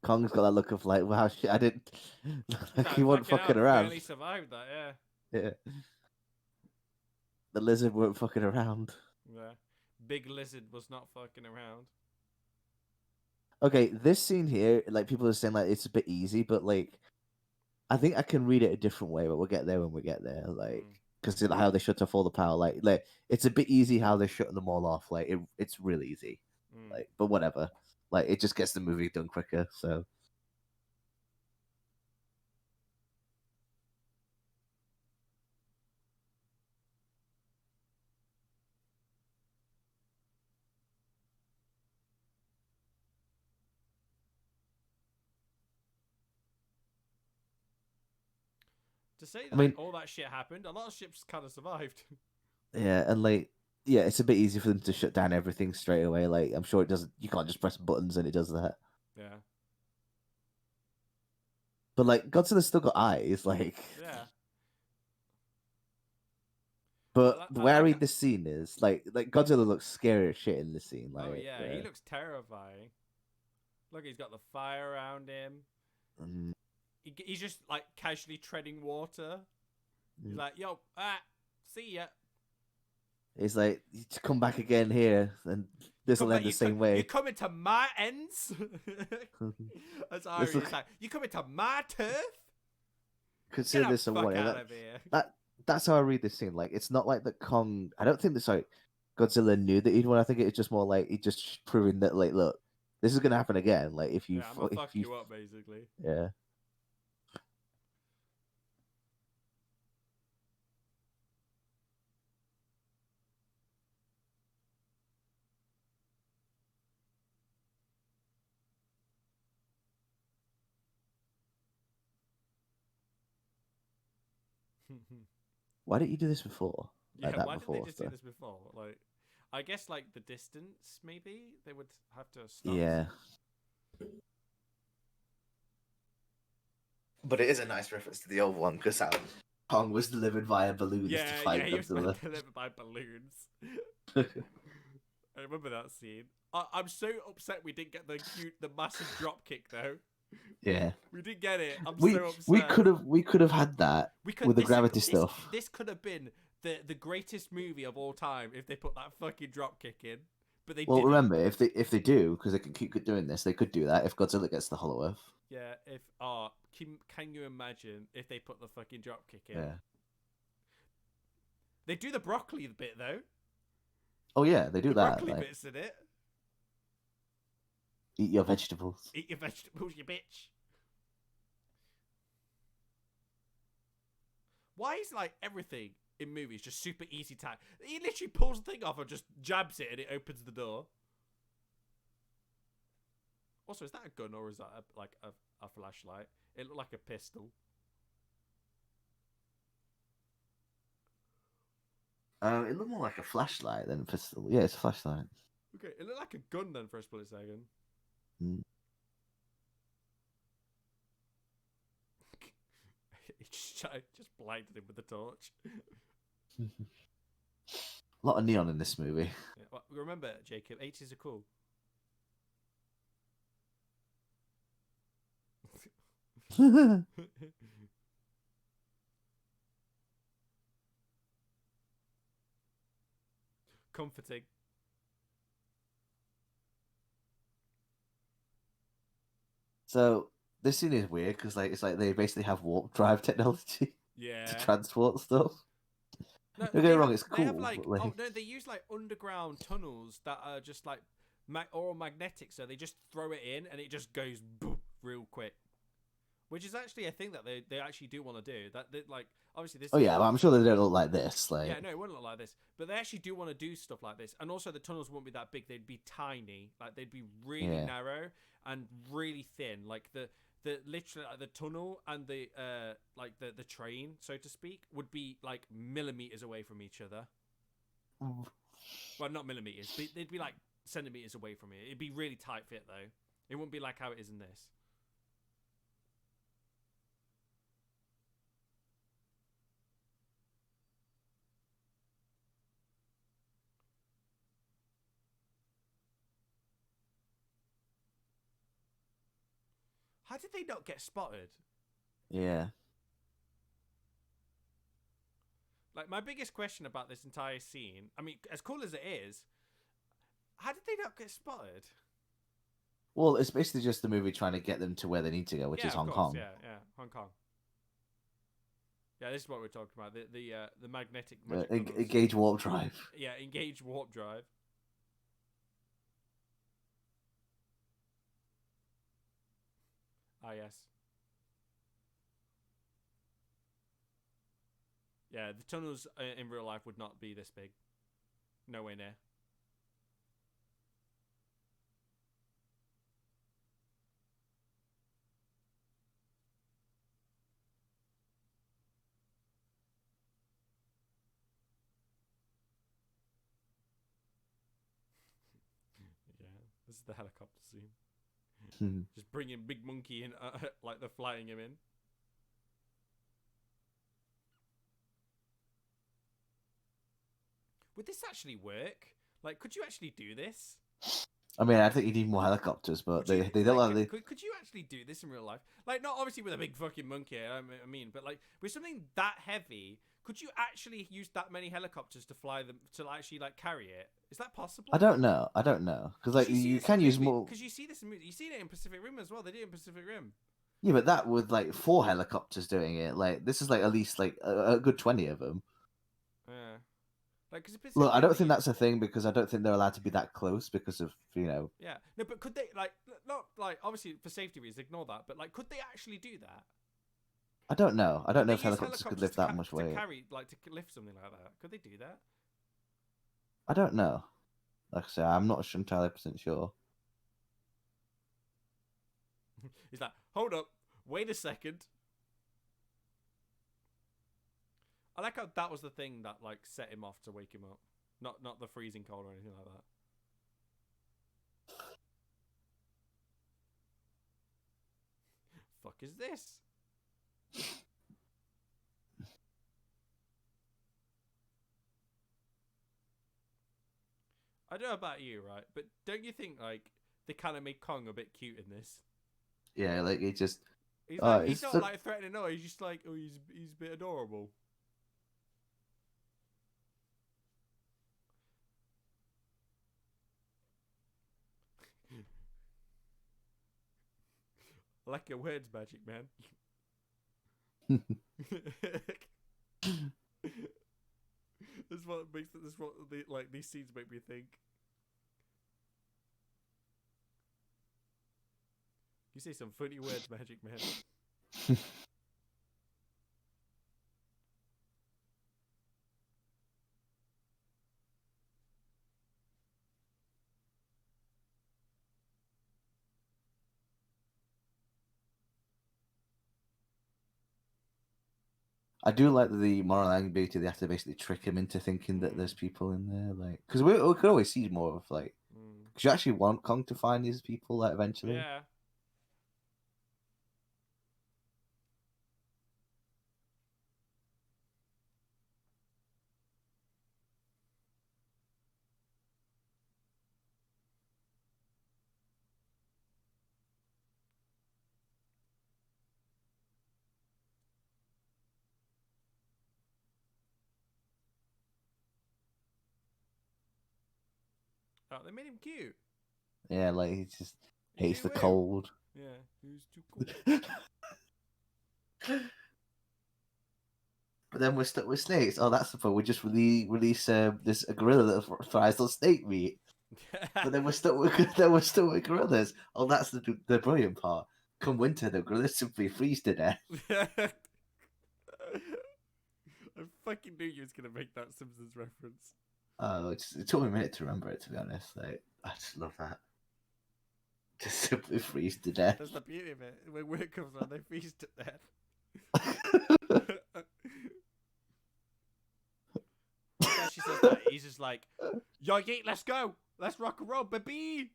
Kong's got that look of like, wow, shit, I didn't. Like, he wasn't Fucking hell, fucking around. barely survived that. Yeah. The lizard weren't fucking around. Yeah. Big lizard was not fucking around. Okay, this scene here, like people are saying, like it's a bit easy, but like I think I can read it a different way, but we'll get there when we get there. Like, because how they shut off all the power, like it's a bit easy how they shut them all off. Like it's really easy. Like, but whatever. Like, it just gets the movie done quicker. So. To say that, I mean, all that shit happened, a lot of ships kind of survived. Yeah, and like, yeah, it's a bit easy for them to shut down everything straight away. Like, I'm sure it doesn't. You can't just press buttons and it does that. Yeah. But like, Godzilla's still got eyes. Like. Yeah. But the way I read this scene is like Godzilla looks scary as shit in this scene. Like, oh yeah, he looks terrifying. Look, he's got the fire around him. He's just like casually treading water. He's like, "Yo, see ya." He's like, "You come back again here, and this will end the same way." You coming to my ends? That's Irish. It's like, you coming to my turf? Consider this a warning. That's how I read this scene. Like, it's not like that Kong. I don't think that Godzilla knew that he'd won. I think it's just more like he just proving that, like, look, this is gonna happen again. Like, if you, I'm gonna fuck you up, basically. Yeah. Why didn't you do this before? Yeah, why didn't they just do this before? Like, I guess like the distance, maybe they would have to stop. Yeah. But it is a nice reference to the old one, because Kong was delivered via balloons to fight Godzilla. Was delivered by balloons. I remember that scene. I'm so upset we didn't get the massive drop kick though. Yeah, we didn't get it. I'm so upset. We could have had that with the gravity stuff. This could have been the greatest movie of all time if they put that fucking drop kick in. But they didn't. Remember, if they do, because they can keep doing this, they could do that if Godzilla gets the Hollow Earth. Yeah, can you imagine if they put the fucking drop kick in? Yeah. They do the broccoli bit though. Oh yeah, they do the that. Broccoli bits in it. Eat your vegetables. Eat your vegetables, you bitch. Why is like everything in movies just super easy to? He literally pulls the thing off and just jabs it and it opens the door. Also, is that a gun or is that a flashlight? It looked like a pistol. It looked more like a flashlight than a pistol. Yeah, it's a flashlight. Okay, it looked like a gun then for a split second. He just blinded him with the torch. A lot of neon in this movie. Yeah, well, remember, Jacob, 80s are cool. Comforting. So this scene is weird because it's like they basically have warp drive technology to transport stuff. No, Don't get me wrong, it's they have cool, like but like, oh no, they use like underground tunnels that are just like all magnetic, so they just throw it in and it just goes boop real quick. Which is actually a thing that they actually do want to do. That they, like obviously this. oh yeah, but I'm sure they don't look like this. Yeah, Like, no, it wouldn't look like this. But they actually do want to do stuff like this. And also the tunnels wouldn't be that big. They'd be tiny. Like they'd be really yeah, narrow and really thin. Like the literally like, the tunnel and the like the train, so to speak, would be like millimeters away from each other. Well, not millimeters. But they'd be like centimeters away from it. It'd be really tight fit though. It wouldn't be like how it is in this. How did they not get spotted? yeah. Like my biggest question about this entire scene, I mean, as cool as it is, how did they not get spotted? Well, it's basically just the movie trying to get them to where they need to go, which Yeah, is of Hong course. Kong. Yeah, Hong Kong. Yeah, this is what we're talking about. The magnetic magic tunnels. Engage warp drive. Yeah, engage warp drive. Ah, yes. Yeah, the tunnels in real life would not be this big. Nowhere near. Yeah, this is the helicopter scene. Just bringing Big Monkey in, like they're flying him in. Would this actually work? Like, could you actually do this? I mean, I think you need more helicopters, but they don't like, like. could you actually do this in real life? Like, not obviously with a big fucking monkey. I mean, but like with something that heavy, could you actually use that many helicopters to fly them to actually like carry it? Is that possible? I don't know. Because like you can use more. Because you see this, you see it in Pacific Rim as well. They did it in Pacific Rim. Yeah, but that with like 4 helicopters doing it, like this is like at least like a good 20 of them. Yeah. Like, Look, I don't think that's a thing because I don't think they're allowed to be that close because of Yeah, no, but could they like not like obviously for safety reasons ignore that, but like could they actually do that? I don't know. I don't know if use helicopters could lift that much weight. To carry like to lift something like that. Could they do that? I don't know. Like I say, I'm not entirely % sure. He's like, hold up, wait a second. I like how that was the thing that like set him off to wake him up, not the freezing cold or anything like that. Fuck is this? I don't know about you, right? But don't you think like they kind of made Kong a bit cute in this? Yeah, like it just. He's like, he's not like threatening. No, he's just like, oh, he's a bit adorable. I like your words, Magic Man. That's what makes it. That's what like these scenes make me think. You say some funny words, Magic Man. I do like the moral ambiguity. They have to basically trick him into thinking that there's people in there, like because we could always see more of like. Because you actually want Kong to find these people, like eventually. Yeah. Oh, they made him cute. Yeah, like he just hates the weird. cold. Yeah, he was too cool. But then we're stuck with snakes. Oh, that's the point. We just release this a gorilla that thrives on snake meat. But then we're stuck with gorillas. Oh, that's the brilliant part. Come winter, the gorillas simply freeze to death. I fucking knew you was gonna make that Simpsons reference. Oh, it took me a minute to remember it. To be honest, like I just love that. Just simply freeze to death. That's the beauty of it. When winter comes around, they freeze to death. Yeah, she says that. He's just like, yo, yeet, let's go. Let's rock and roll, baby.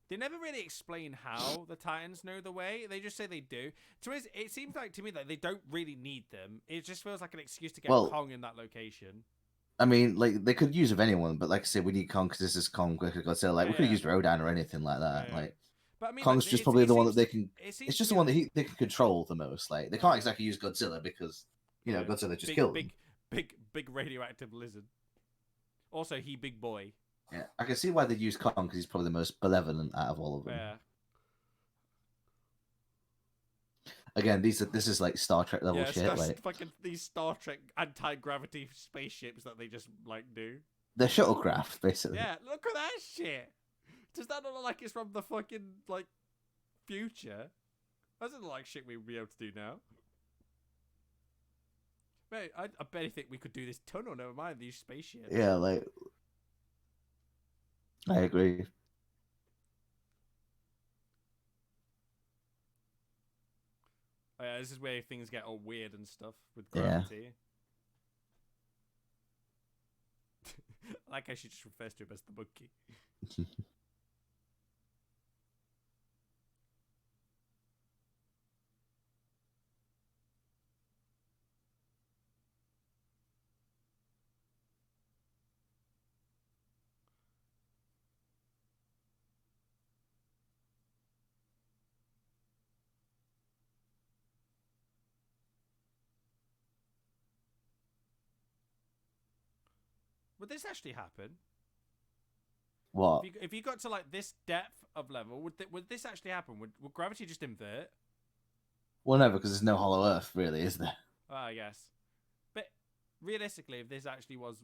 They never really explain how the Titans know the way. They just say they do. To us, it seems like to me that they don't really need them. It just feels like an excuse to get Kong in that location. I mean, like they could use of anyone, but like I said, we need Kong because this is Kong. Godzilla. Like we could have used Rodan or anything like that. Like, but I mean, Kong's just probably the one that they can. It's just the one that they can control the most. Like they can't exactly use Godzilla because Godzilla just killed him. Big radioactive lizard. Also, he big boy. Yeah, I can see why they'd use Kong because he's probably the most benevolent out of all of them. Yeah. Again, this is like Star Trek level shit. Like fucking these Star Trek anti-gravity spaceships that they just like do. They're shuttlecraft, basically. Yeah, look at that shit. Does that not look like it's from the fucking like future? That doesn't look like shit we'd be able to do now. Mate, I barely think we could do this tunnel. Never mind these spaceships. Yeah, like I agree. Oh, yeah, this is where things get all weird and stuff with gravity. Yeah. Like how she just refers to him as the monkey. Would this actually happen? What? If you got to like this depth of level, would this actually happen? Would gravity just invert? Well, no, because there's no hollow Earth, really, is there? I guess. But realistically, if this actually was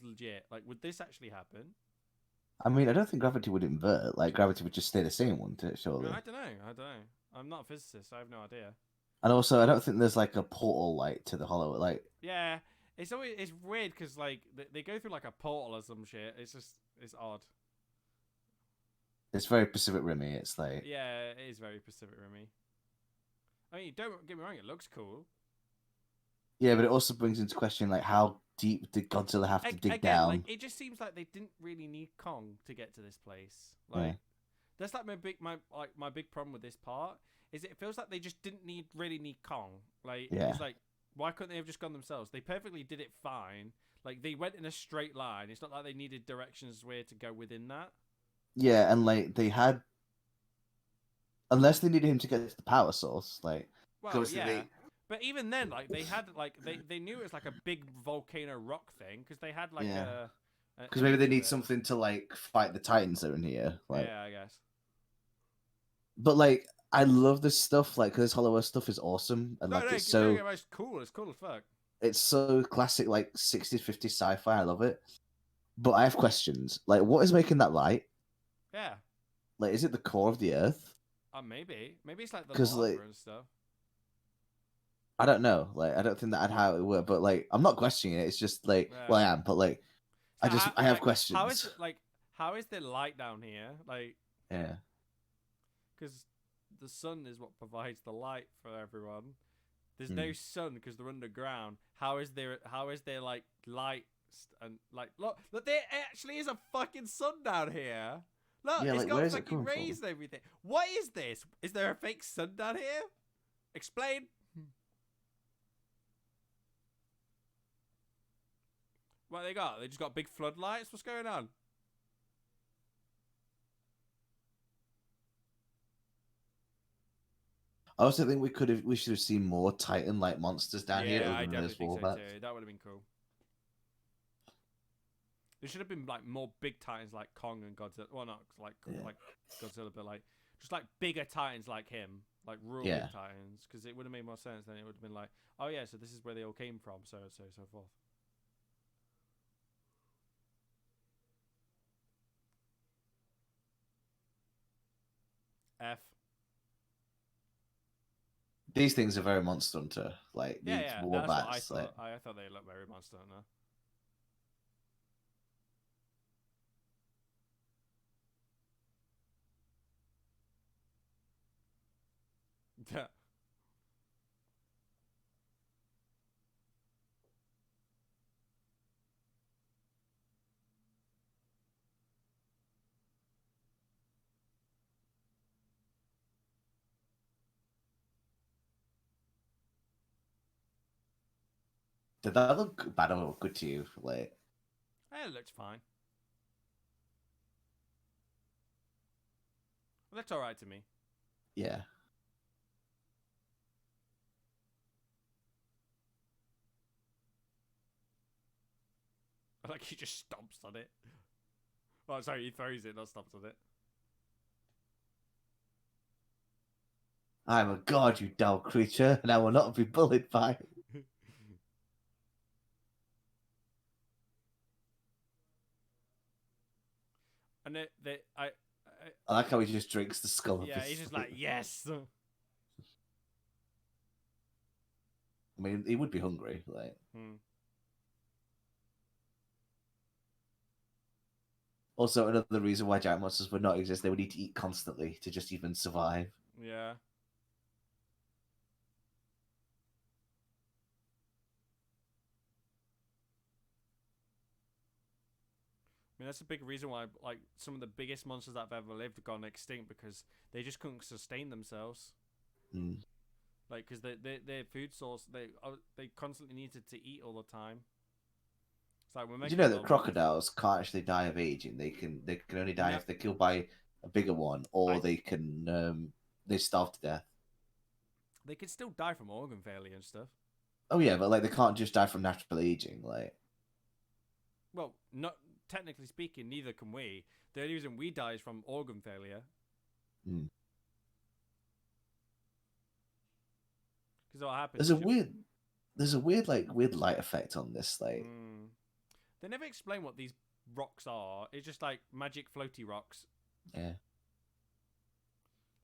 legit, like, would this actually happen? I mean, I don't think gravity would invert. Like, gravity would just stay the same, wouldn't it? Surely. I don't know. I'm not a physicist. So I have no idea. And also, I don't think there's like a portal like to the hollow. Like, yeah. It's weird because like they go through like a portal or some shit. It's odd. It's very Pacific Rimmy. It's like yeah, it is very Pacific Rimmy. I mean, don't get me wrong, it looks cool. Yeah, but it also brings into question like how deep did Godzilla have to dig down? Like, it just seems like they didn't really need Kong to get to this place. Like that's like my big problem with this part is it feels like they just didn't really need Kong. Like it's like, why couldn't they have just gone themselves? They perfectly did it fine. Like, they went in a straight line. It's not like they needed directions where to go within that. Yeah, and, like, they had... Unless they needed him to get to the power source, like... Well, yeah. But even then, like, they had, like... They knew it was, like, a big volcano rock thing, because they had, like, a... Because maybe they need something to, like, fight the Titans that are in here. Like... Yeah, I guess. But, like... I love this stuff, like, because this Hollow Earth stuff is awesome, and it's so... It's cool. It's cool as fuck. It's so classic, like 60s, 50s sci-fi. I love it. But I have questions. Like, what is making that light? Yeah. Like, is it the core of the Earth? Maybe. Maybe it's like the lava like, and stuff. I don't know. Like, I don't think that's how it would work. But like, I'm not questioning it. It's just like, well, I am. But like, so I have questions. How is there light down here? Like, yeah. Because the sun is what provides the light for everyone. There's no sun because they're underground. How is there like light and like look there actually is a fucking sun down here. Look, yeah, it's like, got fucking rays and everything. What is this? Is there a fake sun down here? Explain. What they got? They just got big floodlights? What's going on? I also think we should have seen more Titan-like monsters down here. Yeah, I definitely think so too. That would have been cool. There should have been like more big titans like Kong and Godzilla. Well, not like Godzilla, but like just like bigger titans like him, like real big titans, because it would have made more sense. Then it would have been like, oh yeah, so this is where they all came from, so forth. F. These things are very Monster Hunter. Like these That's war what I bats. thought. Like, I thought they looked very Monster Hunter. Yeah. did that look bad or look good to you? Like, It looks fine. It looks alright to me. yeah. Like he just stomps on it. Oh, sorry, he throws it, not stomps on it. I'm a god, you dull creature, and I will not be bullied by. And I like how he just drinks the skull of yeah, his he's just like, yes. I mean, he would be hungry. Like, also another reason why giant monsters would not exist, they would need to eat constantly to just even survive. Yeah. I mean, that's a big reason why, like, some of the biggest monsters that have ever lived have gone extinct because they just couldn't sustain themselves. Mm. Like, because their food source, they constantly needed to eat all the time. It's like we're Did you making know a that lot of crocodiles can't actually die of aging? They can only die Yep. if they're killed by a bigger one, or they starve to death. They can still die from organ failure and stuff. Oh yeah, but like they can't just die from natural aging. Like, Well, not technically speaking, neither can we. The only reason we die is from organ failure. mm. Because what happens? There's a weird light effect on this. Like, They never explain what these rocks are. It's just like magic floaty rocks. yeah.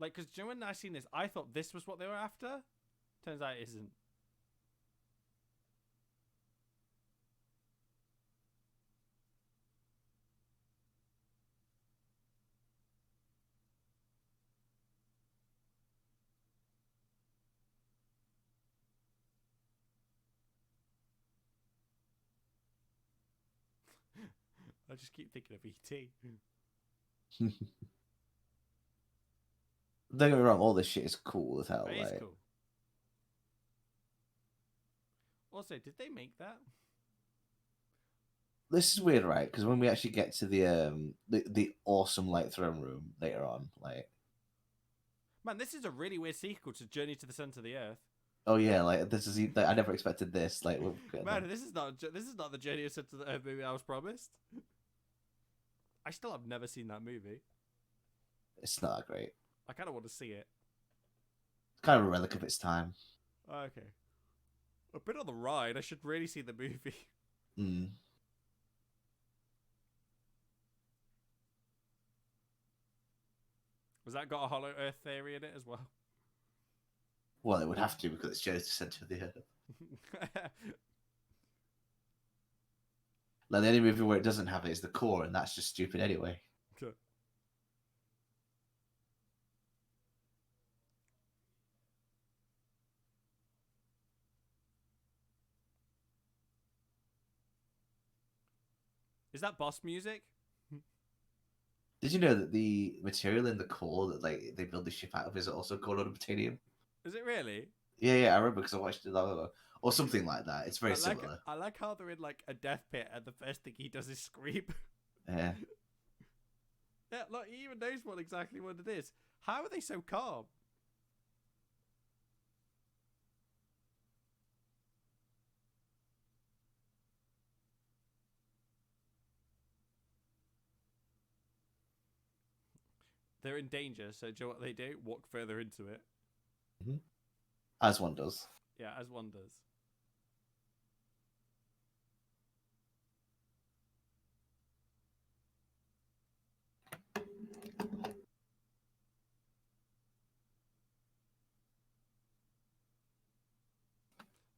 Like, because when I seen this, I thought this was what they were after. Turns out it isn't. I just keep thinking of E.T. Don't get me wrong, all this shit is cool as hell. It like, is cool. Also, did they make that? This is weird, right? Because when we actually get to the awesome like throne room later on, like, Man, this is a really weird sequel to Journey to the Center of the Earth. oh yeah, like this is like, I never expected this. Like, Man, this is not the Journey to the Center of the Earth movie I was promised. I still have never seen that movie. it's not that great. I kind of want to see it. It's kind of a relic of its time. Okay. I've been on the ride. I should really see the movie. Mm. Has that got a Hollow Earth theory in it as well? Well, it would have to because it's Joe's Center of the Earth. Like the only movie where it doesn't have it is The Core, and that's just stupid anyway. Is that boss music? Did you know that the material in The Core that like they build the ship out of is also called unobtainium? Is it really? Yeah, I remember because I watched it long ago. Or something like that. It's very similar. I like how they're in like a death pit and the first thing he does is scream. Yeah. Yeah, look, he even knows exactly what it is. How are they so calm? they're in danger. So do you know what they do? Walk further into it. Mhm. As one does. Yeah, as one does.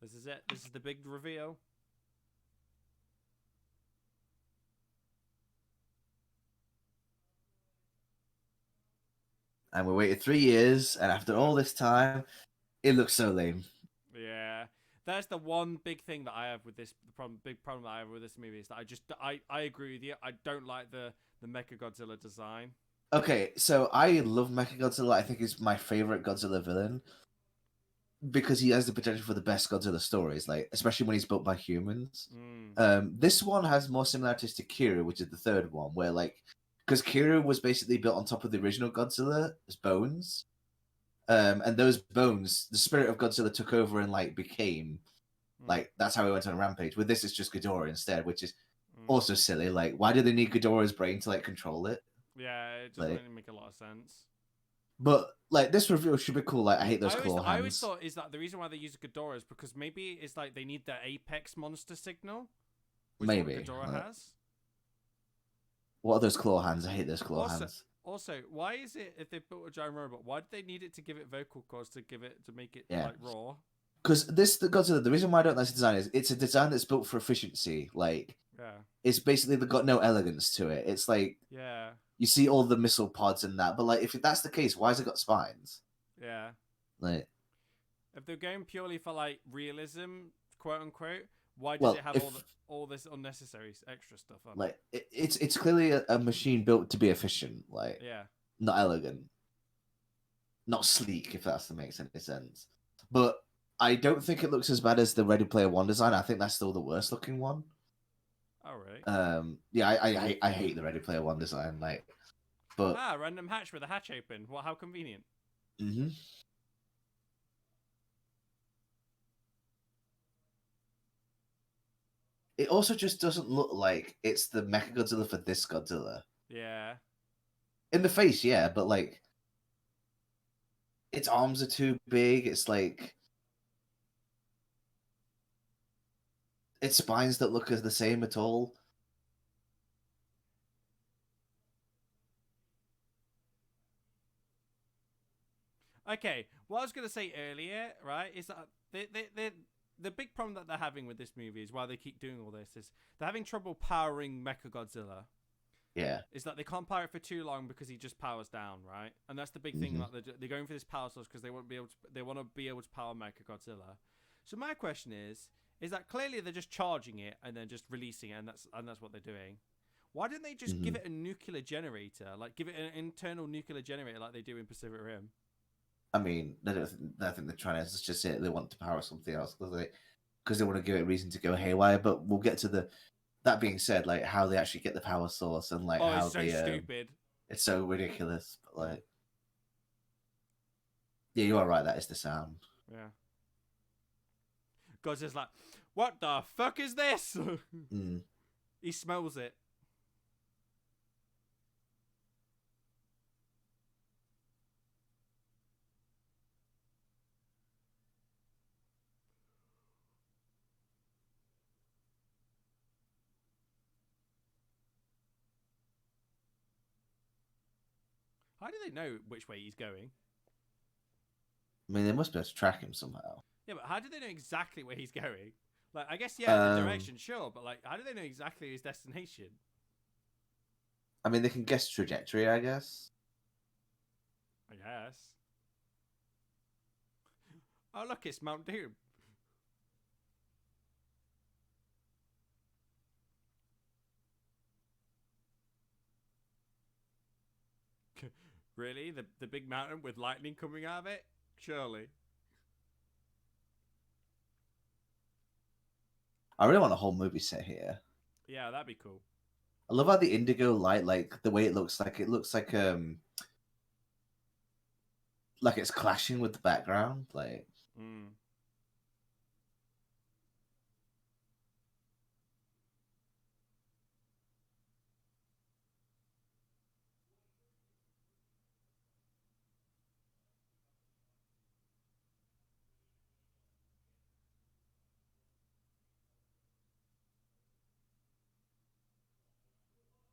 This is it. This is the big reveal. And we waited 3 years, and after all this time, it looks so lame. Yeah, that's the one big thing that I have with this. The big problem that I have with this movie is that I agree with you. I don't like the Mechagodzilla design. Okay, so I love Mechagodzilla. I think he's my favorite Godzilla villain because he has the potential for the best Godzilla stories, like especially when he's built by humans. Mm. This one has more similarities to Kira, which is the third one, where like because Kira was basically built on top of the original Godzilla as bones, and those bones, the spirit of Godzilla took over and like became like that's how he went on a rampage. With this, it's just Ghidorah instead, which is also silly. Like, why do they need Ghidorah's brain to like control it? Yeah, it doesn't Like, really make a lot of sense. but like this reveal should be cool. Like, I hate those claw I always hands. thought is that the reason why they use Ghidorah is because maybe it's like they need the apex monster signal, which Maybe is what Ghidorah has. What are those claw hands? I hate those claw hands. Also, why is it if they built a giant robot? Why did they need it to give it vocal cords to make it like raw? Because the Godzilla, the reason why I don't like this design is it's a design that's built for efficiency. Like, it's basically got no elegance to it. It's like you see all the missile pods and that, but like if that's the case, why has it got spines? Yeah. Like, if they're going purely for like realism, quote unquote, why does it have all this unnecessary extra stuff on? Like it's clearly a machine built to be efficient. Like, not elegant, not sleek, if that makes any sense. But I don't think it looks as bad as the Ready Player One design. I think that's still the worst looking one. Oh really? Yeah, I hate the Ready Player One design. Like, but random hatch with a hatch open. Well, how convenient. Mm-hmm. It also just doesn't look like it's the Mechagodzilla for this Godzilla. Yeah. In the face, yeah, but like its arms are too big. It's like its spines don't look as the same at all. Okay, what I was going to say earlier, right, is that the big problem that they're having with this movie is why they keep doing all this is they're having trouble powering Mechagodzilla. Yeah. Is that they can't power it for too long because he just powers down, right? And that's the big thing. Like they're going for this power source because they want to be able to power Mechagodzilla. So my question is that clearly they're just charging it and then just releasing it, and that's what they're doing. Why didn't they just give it a nuclear generator, like give it an internal nuclear generator like they do in Pacific Rim? I mean, I think they're trying to just say they want to power something else because they want to give it a reason to go haywire. But we'll get to the. That being said, like how they actually get the power source and like how it's so stupid. It's so ridiculous, but like, yeah, you are right. That is the sound. Yeah. Godzilla's like, what the fuck is this? He smells it. How do they know which way he's going? I mean, they must be able to track him somehow. Yeah, but how do they know exactly where he's going? Like, I guess, the direction, sure, but like, how do they know exactly his destination? I mean, they can guess trajectory, I guess. I guess. Oh, look, it's Mount Doom. Really? The big mountain with lightning coming out of it? Surely. I really want a whole movie set here. Yeah, that'd be cool. I love how the indigo light, like the way it looks like it's clashing with the background, like.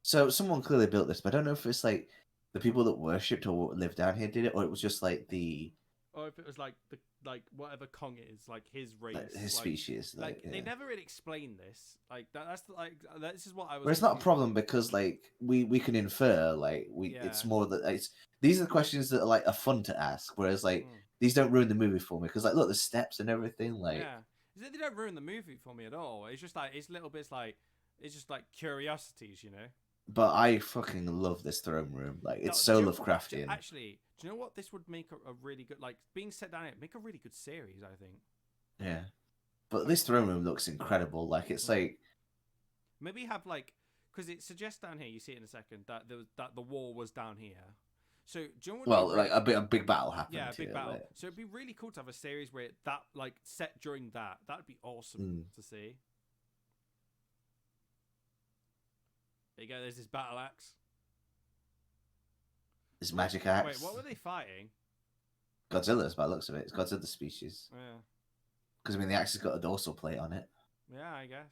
So someone clearly built this, but I don't know if it's like the people that worshipped or lived down here did it, or it was just like the Or if it was like the whatever Kong is, like his race, his like species, they yeah. never really explain this. Like that's like this is what I was. But it's not a confused problem about. because like we can infer Yeah. it's more that it's these are the questions that are fun to ask, whereas Mm. these don't ruin the movie for me because look, the steps and everything Yeah. They don't ruin the movie for me at all. It's just like it's little bits like it's just like curiosities, you know. but I fucking love this throne room. Like it's Do so you, Lovecraftian. actually, do you know what this would make a really good like being set down? It make a really good series, I think. Yeah, but this throne room looks incredible. Like it's Mm. like Maybe have like because it suggests down here. You see it in a second that the wall was down here. So do you know what would be well, really, like a big battle happened yeah, a big here. battle. So it'd be really cool to have a series where that like set during that. That'd be awesome to see. There you go. There's this battle axe. This magic axe. Wait, what were they fighting? Godzilla's by the looks of it. It's Godzilla's species. Yeah. Because I mean, the axe has got a dorsal plate on it. Yeah, I guess.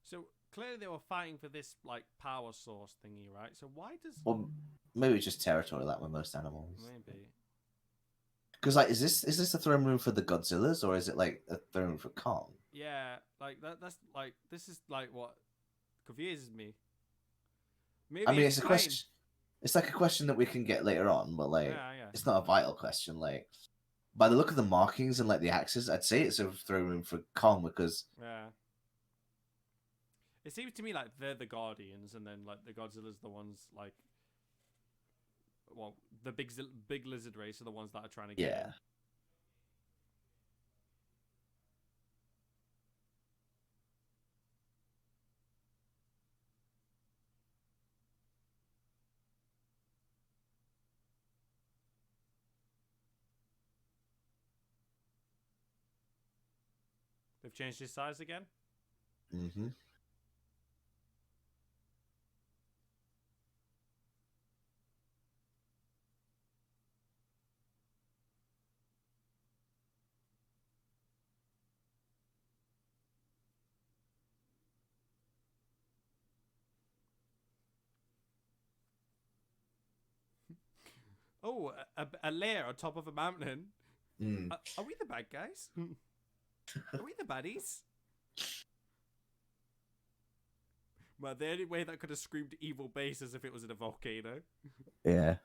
So clearly they were fighting for this like power source thingy, right? So why does Well, maybe it's just territory like with most animals. maybe Because is this a throne room for the Godzillas or is it like a throne room for Kong? yeah, like that's like this is like what confuses me. Maybe I mean, it's a explain. question. It's like a question that we can get later on, but Yeah. it's not a vital question. Like by the look of the markings and the axes, I'd say it's a throne room for Kong because Yeah. It seems to me like they're the Guardians, and then like the Godzilla's the ones like, well, the big lizard race are the ones that are trying to get yeah. in. They've changed his size again. Mm-hmm. Oh, a lair on top of a mountain. Mm. Are we the bad guys? Are we the baddies? Well, the only way that could have screamed evil base is if it was in a volcano. Yeah.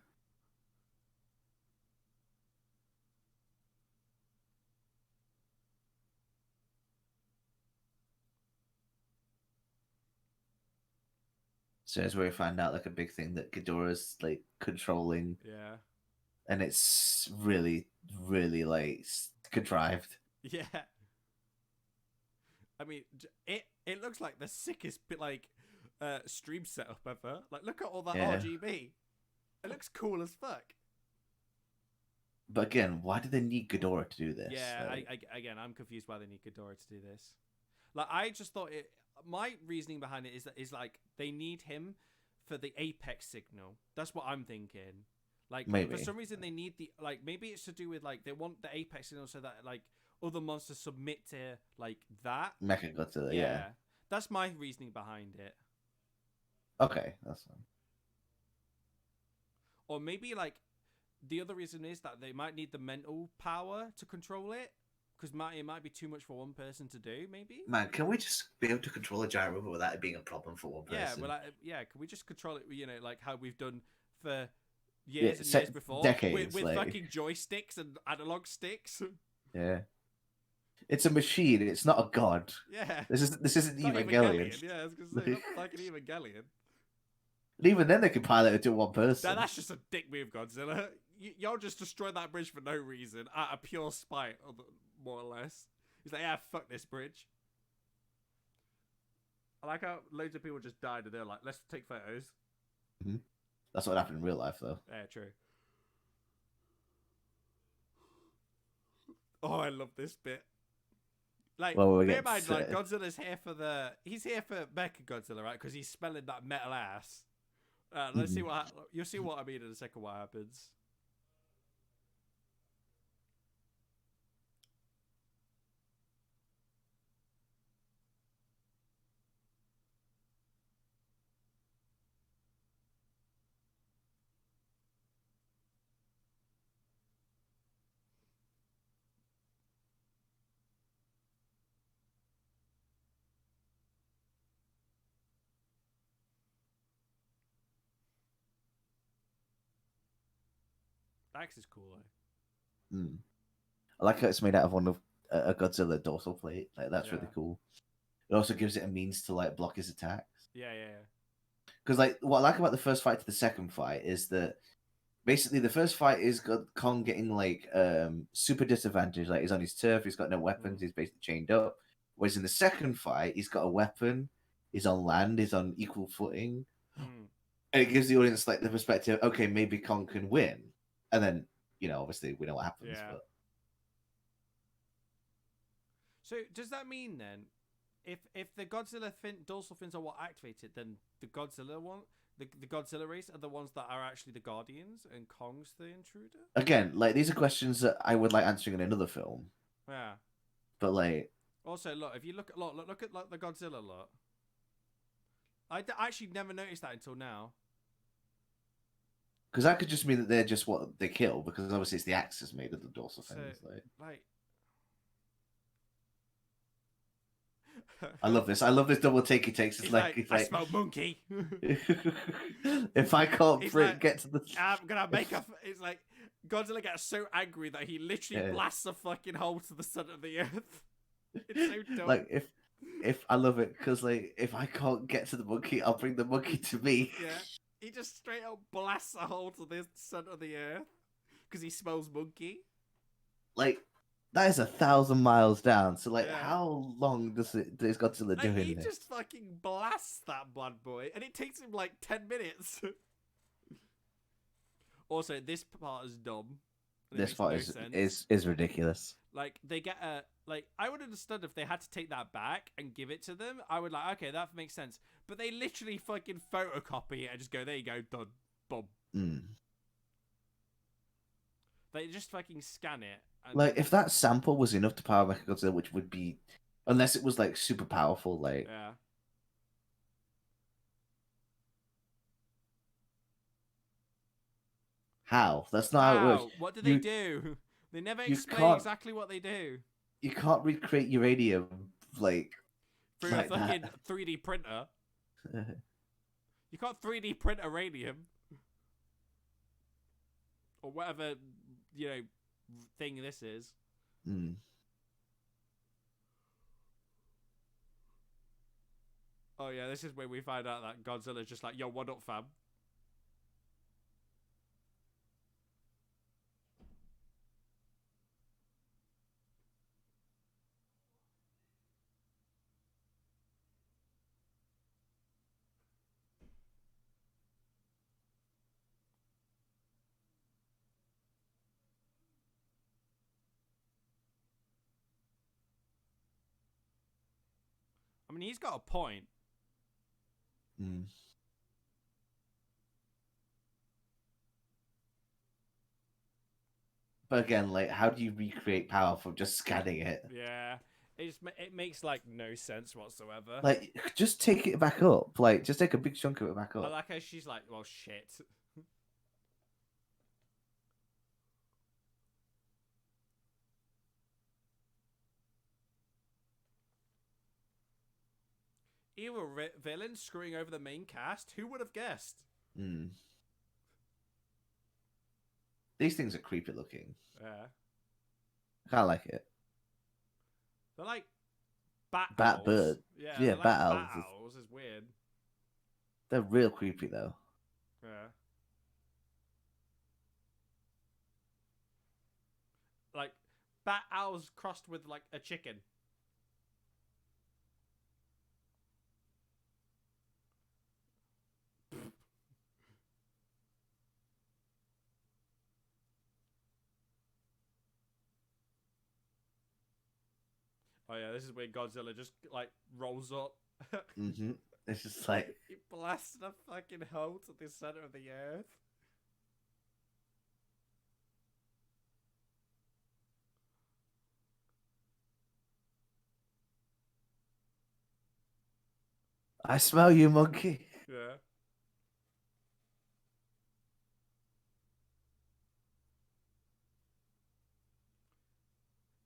So it's where we find out a big thing that Ghidorah's controlling. Yeah. And it's really, really contrived. Yeah. I mean, it looks like the sickest bit stream setup ever. Like, look at all that RGB. It looks cool as fuck. But again, why do they need Ghidorah to do this? Yeah, again, I'm confused why they need Ghidorah to do this. Like, I just thought it. My reasoning behind it is like they need him for the apex signal. That's what I'm thinking. Like, maybe. For some reason, they need maybe it's to do with they want the apex signal so that other monsters submit to that. Mechagodzilla, yeah. That's my reasoning behind it. Okay, that's fine. Or maybe the other reason is that they might need the mental power to control it. Because it might be too much for one person to do, maybe? Man, can we just be able to control a giant robot without it being a problem for one person? Yeah, can we just control it, like how we've done for years and years before? Decades. With fucking joysticks and analog sticks. Yeah. It's a machine, it's not a god. Yeah. This isn't Evangelion. Yeah, I was going to say, not fucking Evangelion. And even then they can pilot it to one person. That's just a dick move, Godzilla. Y'all just destroyed that bridge for no reason, out of pure spite, more or less. He's like, yeah, fuck this bridge. I like how loads of people just died and they're like, let's take photos. Mm-hmm. That's what happened in real life, though. Yeah, true. Oh, I love this bit. Bear in mind, Godzilla's here for he's here for Mecha Godzilla, right? Because he's smelling that metal ass. Let's see what you'll see what I mean in a second. What happens? Axe is cool though. I like how it's made out of one of a Godzilla dorsal plate. Like that's really cool. It also gives it a means to like block his attacks. Yeah. Because like what I like about the first fight to the second fight is that basically the first fight is Kong getting like super disadvantaged. Like he's on his turf, he's got no weapons, he's basically chained up. Whereas in the second fight, he's got a weapon, he's on land, he's on equal footing. And it gives the audience like the perspective, okay, maybe Kong can win. And then, obviously we know what happens. Yeah. But... So does that mean then, if the Godzilla dorsal fins are what activate it, then the Godzilla the Godzilla race are the ones that are actually the Guardians, and Kong's the intruder? Again, like these are questions that I would like answering in another film. Yeah. But like, also look, if you look at like the Godzilla lot, I actually never noticed that until now. Because that could just mean that they're just what they kill, because obviously it's the axis made of the dorsal fins. Like... I love this. I love this double take he takes. It's like I smell monkey. If I can't get to the, I'm gonna make a. It's like Godzilla gets so angry that he literally blasts a fucking hole to the center of the earth. It's so dumb. Like if I love it because like if I can't get to the monkey, I'll bring the monkey to me. Yeah, he just straight up blasts a hole to the center of the earth because he smells monkey. Like. That is 1,000 miles down. So, like, how long does Godzilla doing He this? just fucking blasts that bad boy, and it takes him like 10 minutes. Also, this part is dumb. This part is ridiculous. Like, they get a... Like, I would have understood if they had to take that back and give it to them. I would like, okay, that makes sense. But they literally fucking photocopy it and just go, there you go, done. Boom. They just fucking scan it. Like, if that sample was enough to power Mechagodzilla, which would be... Unless it was, like, super powerful, like... Yeah. How? That's not how it works. What do they do? They never explain exactly what they do. You can't recreate uranium, like... Through a fucking 3D printer. You can't 3D print uranium. Or whatever, thing this is. Oh yeah, this is where we find out that Godzilla's just like, yo, what up, fam? I mean, he's got a point. But again, like, how do you recreate power from just scanning it? Yeah, it makes like no sense whatsoever. Like, just take it back up. Like, just take a big chunk of it back up. I like how she's like, well, shit. Evil villain screwing over the main cast? Who would have guessed? These things are creepy looking. Yeah. I kind of like it. They're like bat bird. Yeah, bat like owls. Bat owls is weird. They're real creepy though. Yeah. Like bat owls crossed with like a chicken. Oh yeah, this is where Godzilla just like rolls up. It's just like He blasted a fucking hole to the center of the earth. I smell you, monkey. Yeah.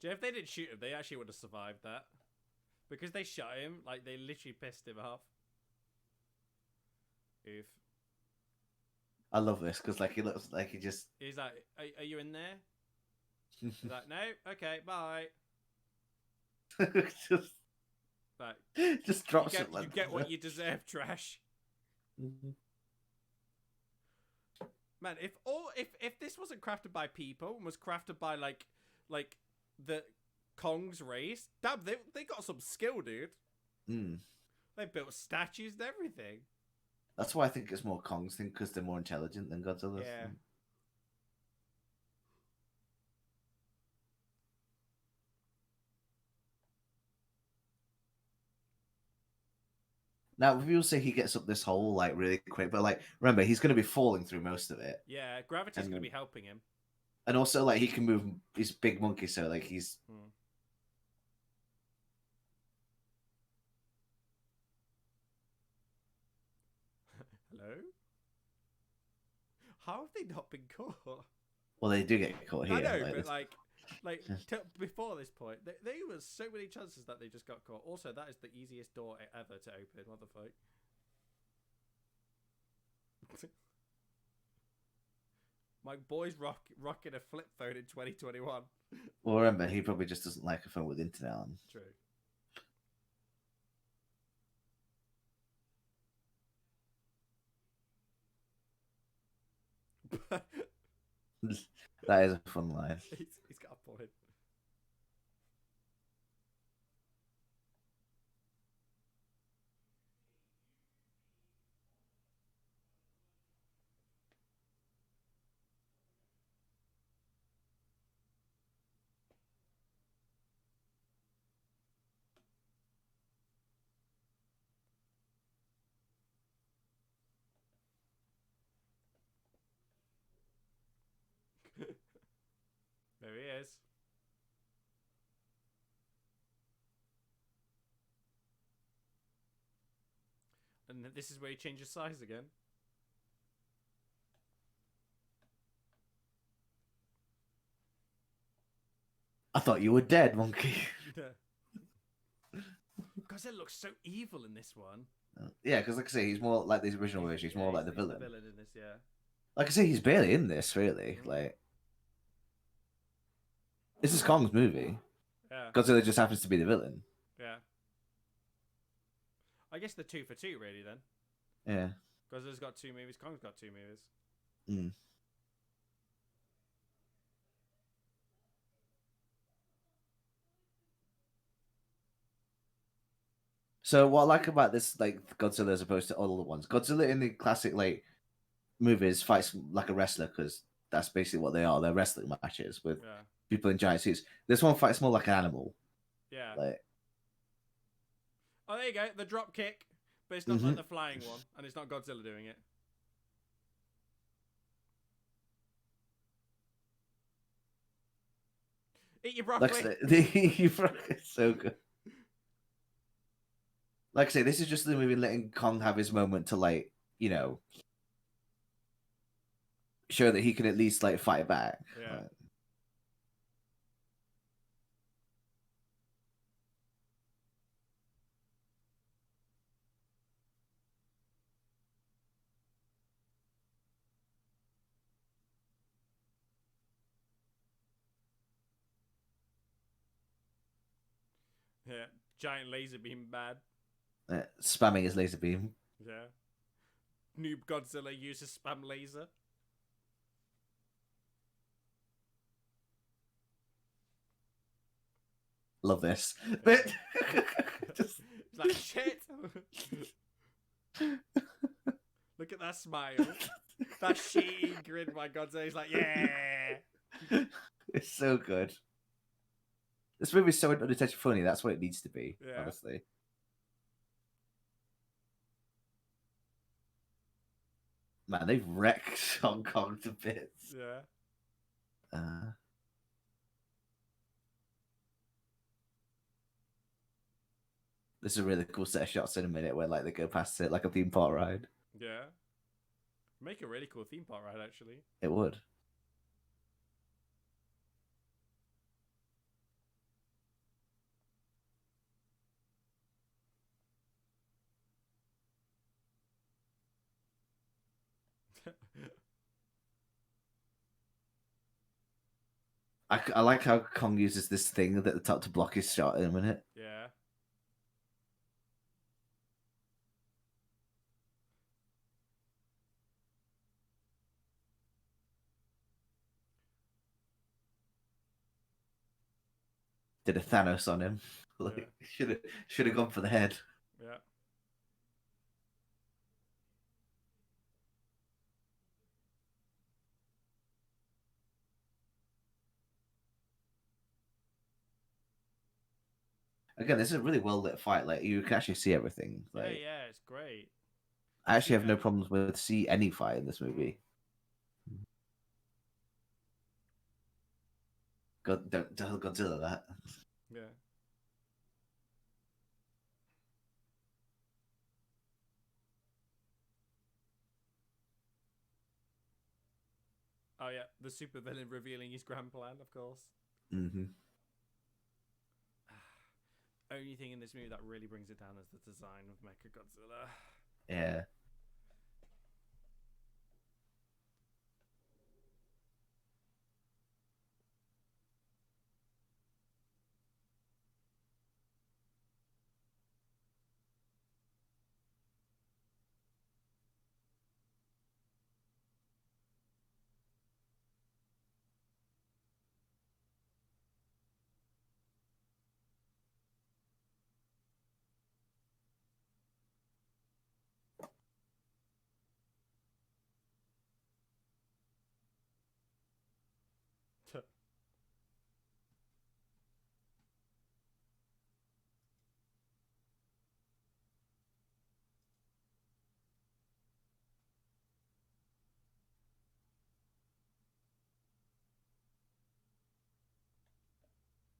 Do you know if they didn't shoot him, they actually would have survived that. Because they shot him, like, they literally pissed him off. Oof. I love this because like he looks like he just. He's like, are you in there? He's like, no? Okay, bye. just, Like, just drops it. you get what you deserve, trash. Man, if this wasn't crafted by people and was crafted by like the Kong's race, damn, they got some skill, dude. They built statues and everything. That's why I think it's more Kong's thing because they're more intelligent than Godzilla's. Yeah. Now, people say he gets up this hole like really quick, but like remember, he's going to be falling through most of it. Yeah, gravity's going to be helping him. And also, like he can move. He's a big monkey, so like he's. Hello? How have they not been caught? Well, they do get caught here. I know, like, but like before this point, there was so many chances that they just got caught. Also, that is the easiest door ever to open. What the fuck? My boy's rocking a flip phone in 2021. Well, remember, he probably just doesn't like a phone with internet on. True. That is a fun line. He's got a point. There he is. And this is where he changes size again. I thought you were dead, monkey. Because it looks so evil in this one. Yeah, because like I say, he's more like the original version. He's more like the villain. The villain in this, yeah. Like I say, he's barely in this, really. Like, this is Kong's movie. Yeah. Godzilla just happens to be the villain. Yeah. I guess they're 2 for 2, really, then. Yeah. Godzilla's got 2 movies, Kong's got 2 movies. So what I like about this, like Godzilla, as opposed to all the ones, Godzilla in the classic like movies fights like a wrestler because that's basically what they are. They're wrestling matches with people in giant suits. This one fights more like an animal. Yeah. Like, oh, there you go, the drop kick, but it's not like the flying one, and it's not Godzilla doing it. Eat your broccoli. It's so good. Like I say, this is just the movie letting Kong have his moment to, like, you know, show that he can at least like fight back. Yeah. Like, yeah, giant laser beam bad. spamming his laser beam. Yeah. Noob Godzilla uses spam laser. Love this. But just like shit. Look at that smile. That shitty grin by Godzilla. He's like, yeah. It's so good. This movie is so unintentionally funny. That's what it needs to be, Yeah. honestly. Man, they've wrecked Hong Kong to bits. Yeah. This is a really cool set of shots in a minute where like they go past it like a theme park ride. Yeah. Make a really cool theme park ride, actually. It would. I like how Kong uses this thing at the top to block his shot in a minute. Yeah. Did a Thanos on him. Like, should have gone for the head. Yeah. Again, this is a really well lit fight. Like you can actually see everything. Like, Yeah, it's great. I actually have no problems with see any fight in this movie. God, don't tell Godzilla that. Yeah. Oh yeah, the supervillain revealing his grand plan, of course. Mm-hmm. Only thing in this movie that really brings it down is the design of Mechagodzilla. Yeah.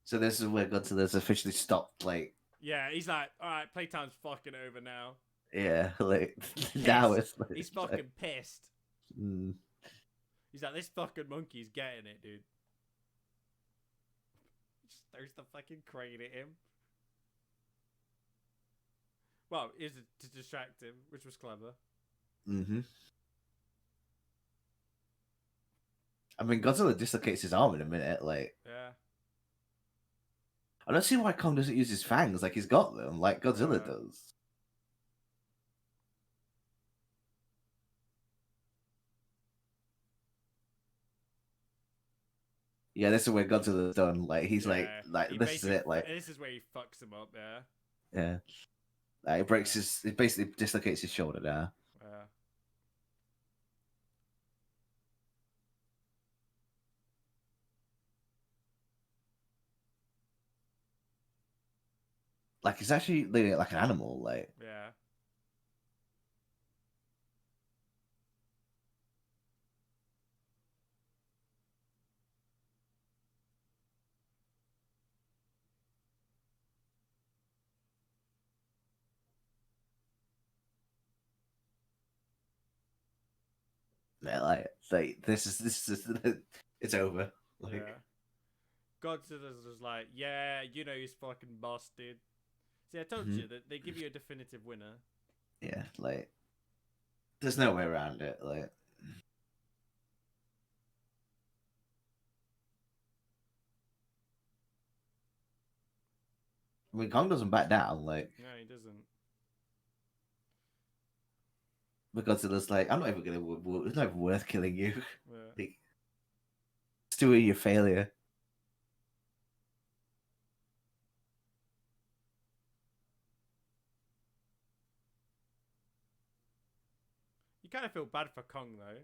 So this is where Godzilla's officially stopped. Like, Yeah, he's like, all right, playtime's fucking over now. yeah, like now it's like, he's fucking pissed. Mm. He's like, this fucking monkey's getting it, dude. He just throws the fucking crane at him. Well, is it to distract him, which was clever. Mm-hmm. I mean, Godzilla dislocates his arm in a minute. Like, yeah. I don't see why Kong doesn't use his fangs. Like, he's got them, like Godzilla does. Yeah, this is where Godzilla's done. Like, he's like this is it. Like, this is where he fucks him up. Yeah. Yeah. Like, it breaks his. It basically dislocates his shoulder now. Yeah. Like, he's actually like an animal. Like, yeah. yeah, like this is it's over. Like, yeah. Godzilla's just like, yeah, you know he's fucking boss, dude. See, I told you that they give you a definitive winner. Yeah, like, there's no way around it. Like, I mean, Kong doesn't back down. Like, no, he doesn't. Godzilla's like, I'm not even gonna. It's not even worth killing you. Yeah. Like, it's doing your failure. You kind of feel bad for Kong though.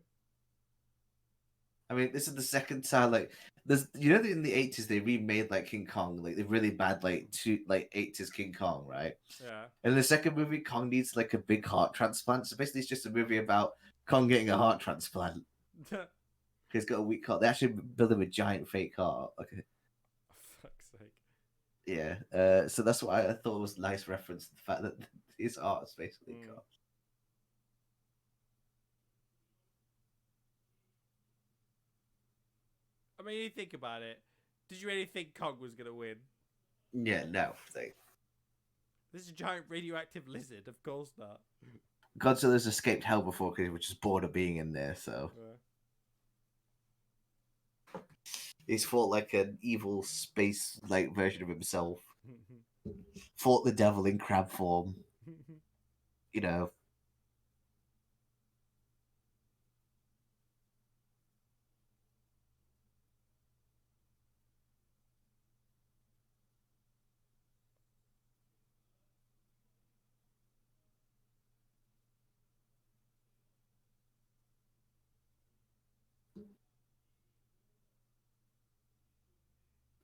I mean, this is the second time. Like, there's in the 80s they remade like King Kong, like the really bad like 80s King Kong, right? Yeah. And in the second movie, Kong needs like a big heart transplant. So basically, it's just a movie about Kong getting a heart transplant. He's got a weak heart. They actually build him a giant fake heart. Okay. Fuck's sake. Yeah. So that's why I thought it was a nice reference to the fact that his heart is basically cut. I mean, you think about it. Did you really think Kong was gonna win? Yeah, no. This is a giant radioactive lizard. Of course not. Godzilla's escaped hell before because he was just bored of being in there, so. He's fought like an evil space like version of himself. Fought the devil in crab form. You know.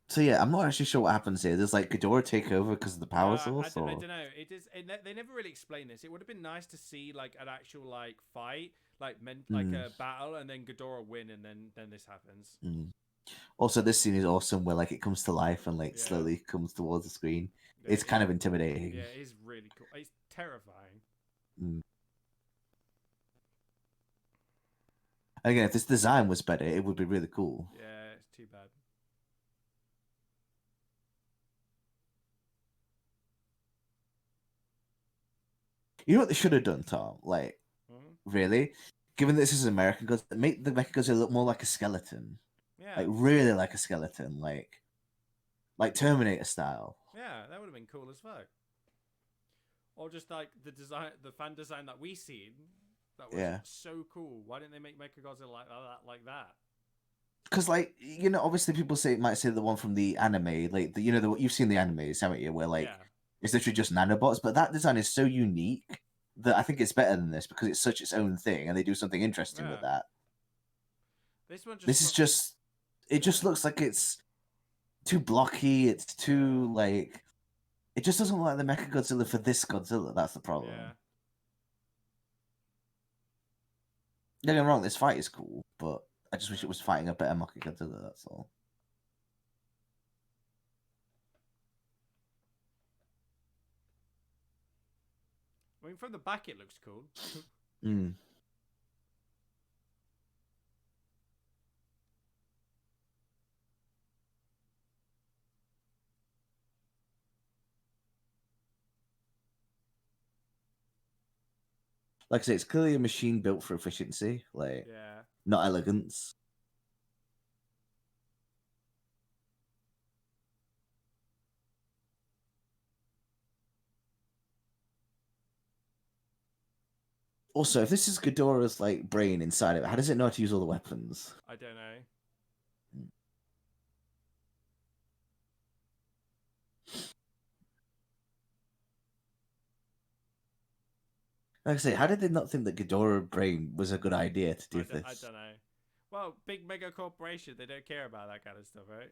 So yeah, I'm not actually sure what happens here. Does like Ghidorah take over because of the power source? I don't know. They never really explain this. It would have been nice to see like an actual like fight, like a battle, and then Ghidorah win, and then this happens. Also, this scene is awesome, where like it comes to life and like slowly comes towards the screen. Yeah, it's kind of intimidating. Yeah, it is really cool. It's terrifying. Again, if this design was better, it would be really cool. Yeah, it's too bad. You know what they should have done, Tom? Like, really? Given that this is American Godzilla, make the Mechagodzilla look more like a skeleton. Yeah. Like, really like a skeleton. Like Terminator style. Yeah, that would have been cool as fuck. Or just like the fan design that we seen. That was so cool. Why didn't they make Mechagodzilla like that? Because, like, you know, obviously people might say the one from the anime, like, you've seen the animes, haven't you? Where, like, it's literally just nanobots, but that design is so unique that I think it's better than this because it's such its own thing, and they do something interesting with that. It just looks like it's too blocky. It's too like, it just doesn't look like the Mechagodzilla for this Godzilla. That's the problem. Yeah. Don't get me wrong, this fight is cool, but I just wish it was fighting a better Mechagodzilla. That's all. I mean, from the back, it looks cool. Like I say, it's clearly a machine built for efficiency, like not elegance. Also, if this is Ghidorah's like brain inside of it, how does it know how to use all the weapons? I don't know. Like I say, how did they not think that Ghidorah brain was a good idea to do this? I don't know. Well, big mega corporation, they don't care about that kind of stuff, right?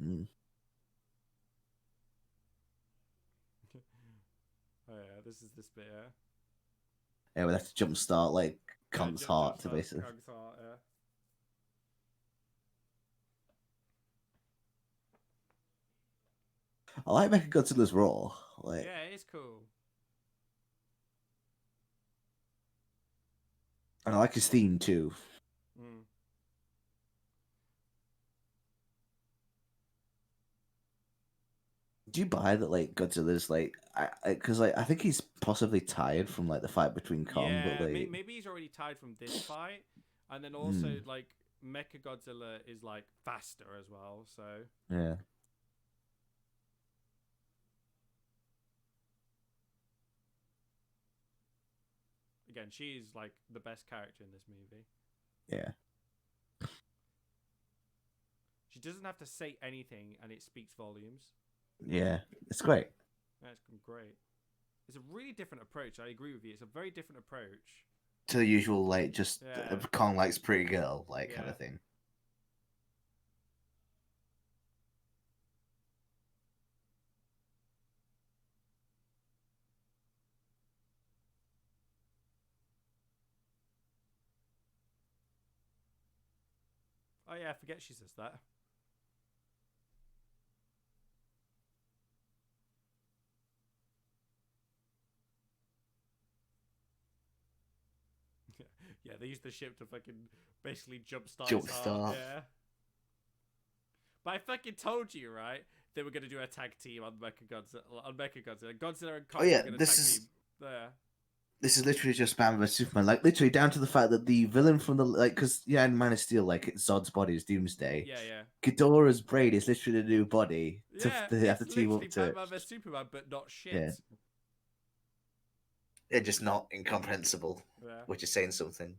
Oh yeah, this bit, yeah. Yeah, we have to jumpstart like Kong's heart to basically. Kong's heart, yeah. I like Mechagodzilla's roar. Like, yeah, it's cool. And I like his theme too. Do you buy that like Godzilla's like because I think he's possibly tired from like the fight between Kong, but like maybe he's already tired from this fight, and then also like Mechagodzilla is like faster as well, so yeah. Again, she's like the best character in this movie. Yeah. She doesn't have to say anything, and it speaks volumes. Yeah, it's great. That's great. It's a really different approach. I agree with you. It's a very different approach to the usual, like just Kong likes pretty girl, like kind of thing. Oh yeah, I forget she says that. Yeah, they used the ship to fucking basically jumpstart his heart. Jumpstart. Yeah. But I fucking told you, right? They were gonna do a tag team on Mechagodzilla. Godzilla and Kong Oh yeah, were gonna this tag is team. There. this is literally just Batman vs Superman. Like literally down to the fact that the villain from the because in Man of Steel, like Zod's body is Doomsday. Yeah, yeah. Ghidorah's brain is literally the new body Yeah, to have it's to team literally up to it. Batman vs Superman, but not shit. Yeah. They're just not incomprehensible, Yeah. which is saying something.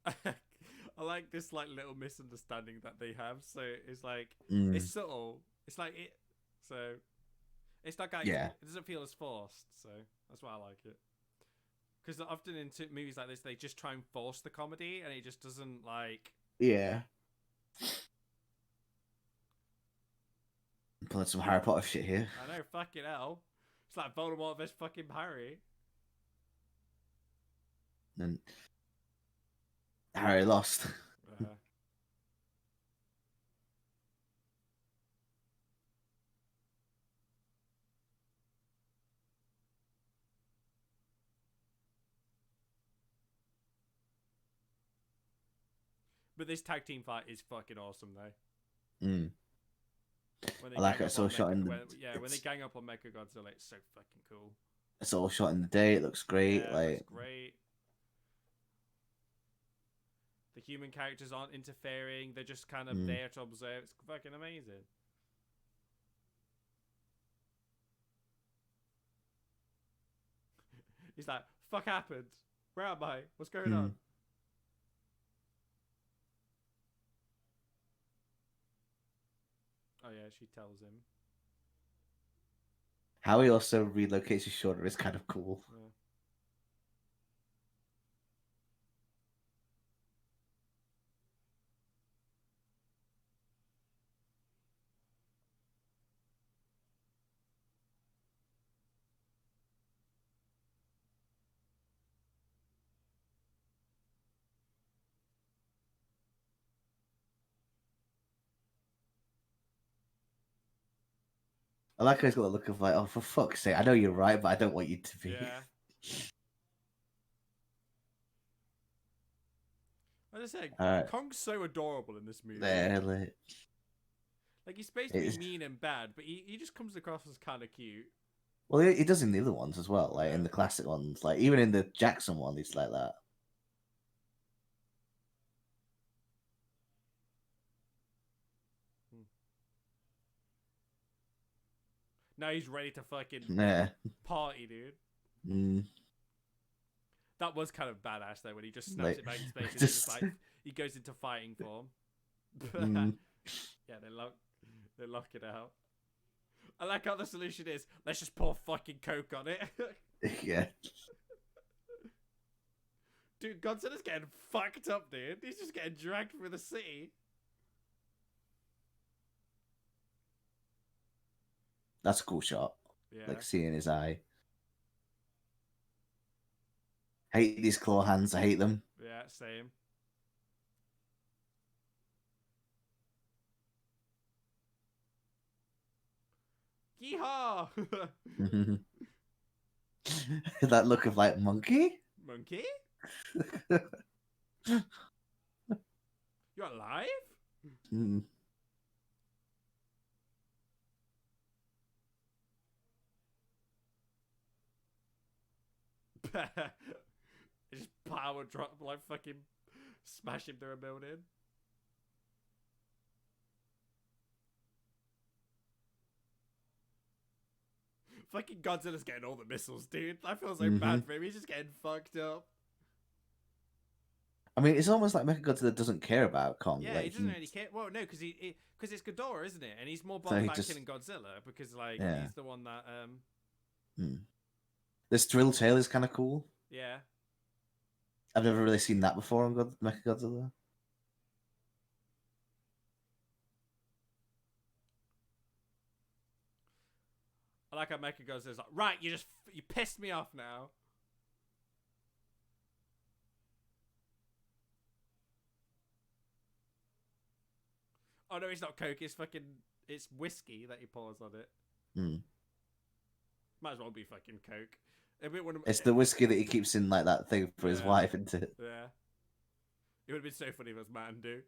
I like this like little misunderstanding that they have. So it's like it's Mm, subtle. It's like it. So it's not like yeah. it doesn't feel as forced. So that's why I like it. Because often in movies like this, they just try and force the comedy, and it just doesn't like. Yeah. Pulling some Harry Potter shit here. I know, fucking hell. It's like Voldemort versus fucking Harry. And Harry lost. But this tag team fight is fucking awesome, though. Mm. When they I like gang it. up It's all on shot in the. when they gang up on Mechagodzilla, it's so fucking cool. It's all shot in the day. It looks great. Yeah, like it looks great. The human characters aren't interfering; they're just kind of there to observe. It's fucking amazing. He's like, "Fuck happened? Where am I? What's going on?" Oh yeah, she tells him. How he also relocates his shoulder is kind of cool. Yeah. I like how he's got the look of like, oh, for fuck's sake, I know you're right, but I don't want you to be. Yeah. As I say, Kong's so adorable in this movie. There, like he's supposed to be mean and bad, but he just comes across as kind of cute. Well, he does in the other ones as well, like in the classic ones, like even in the Jackson one, he's like that. Now he's ready to fucking party, dude. Mm. That was kind of badass though when he just snaps it back in space and just like he goes into fighting form. Yeah, they lock it out. I like how the solution is let's just pour fucking coke on it. Yeah. Dude, Godzilla's getting fucked up, dude. He's just getting dragged through the city. That's a cool shot. Yeah. Like seeing his eye. Hate these claw hands. I hate them. Yeah, same. Yeehaw! That look of like monkey. Monkey? You're alive? Mm. Just power drop, like fucking smash him through a building. Fucking Godzilla's getting all the missiles, dude. I feel so bad for him. He's just getting fucked up. I mean, it's almost like Mechagodzilla doesn't care about Kong. Yeah, Like he doesn't really care. Well, no, because because it's Ghidorah, isn't it? And he's more so bothered he about just killing Godzilla because like yeah. he's the one that This drill tail is kind of cool. yeah. I've never really seen that before on Mechagodzilla. I like how Mechagodzilla's like, right, you pissed me off now. Oh no, it's not Coke. It's whiskey that he pours on it. Might as well be fucking Coke. It's the whiskey that he keeps in like that thing for his wife, isn't it? Yeah. It would have been so funny if it was Mountain Dew.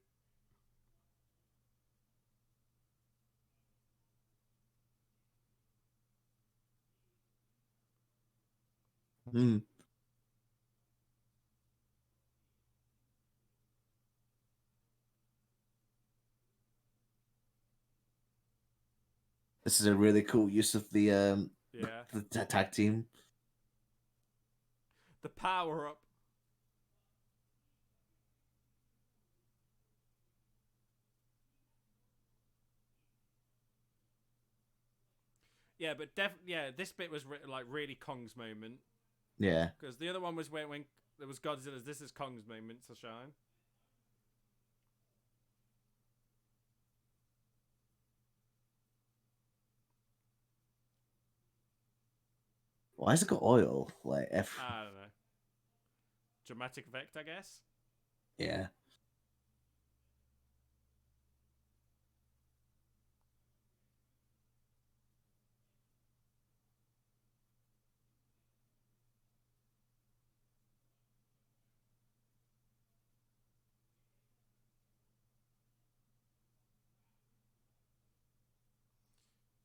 This is a really cool use of the Yeah. the tag team. The power up. Yeah, but this bit was like really Kong's moment. Yeah. Because the other one was when there was Godzilla's. This is Kong's moment to shine. Why has it got oil? Like, I don't know. Dramatic effect, I guess. Yeah.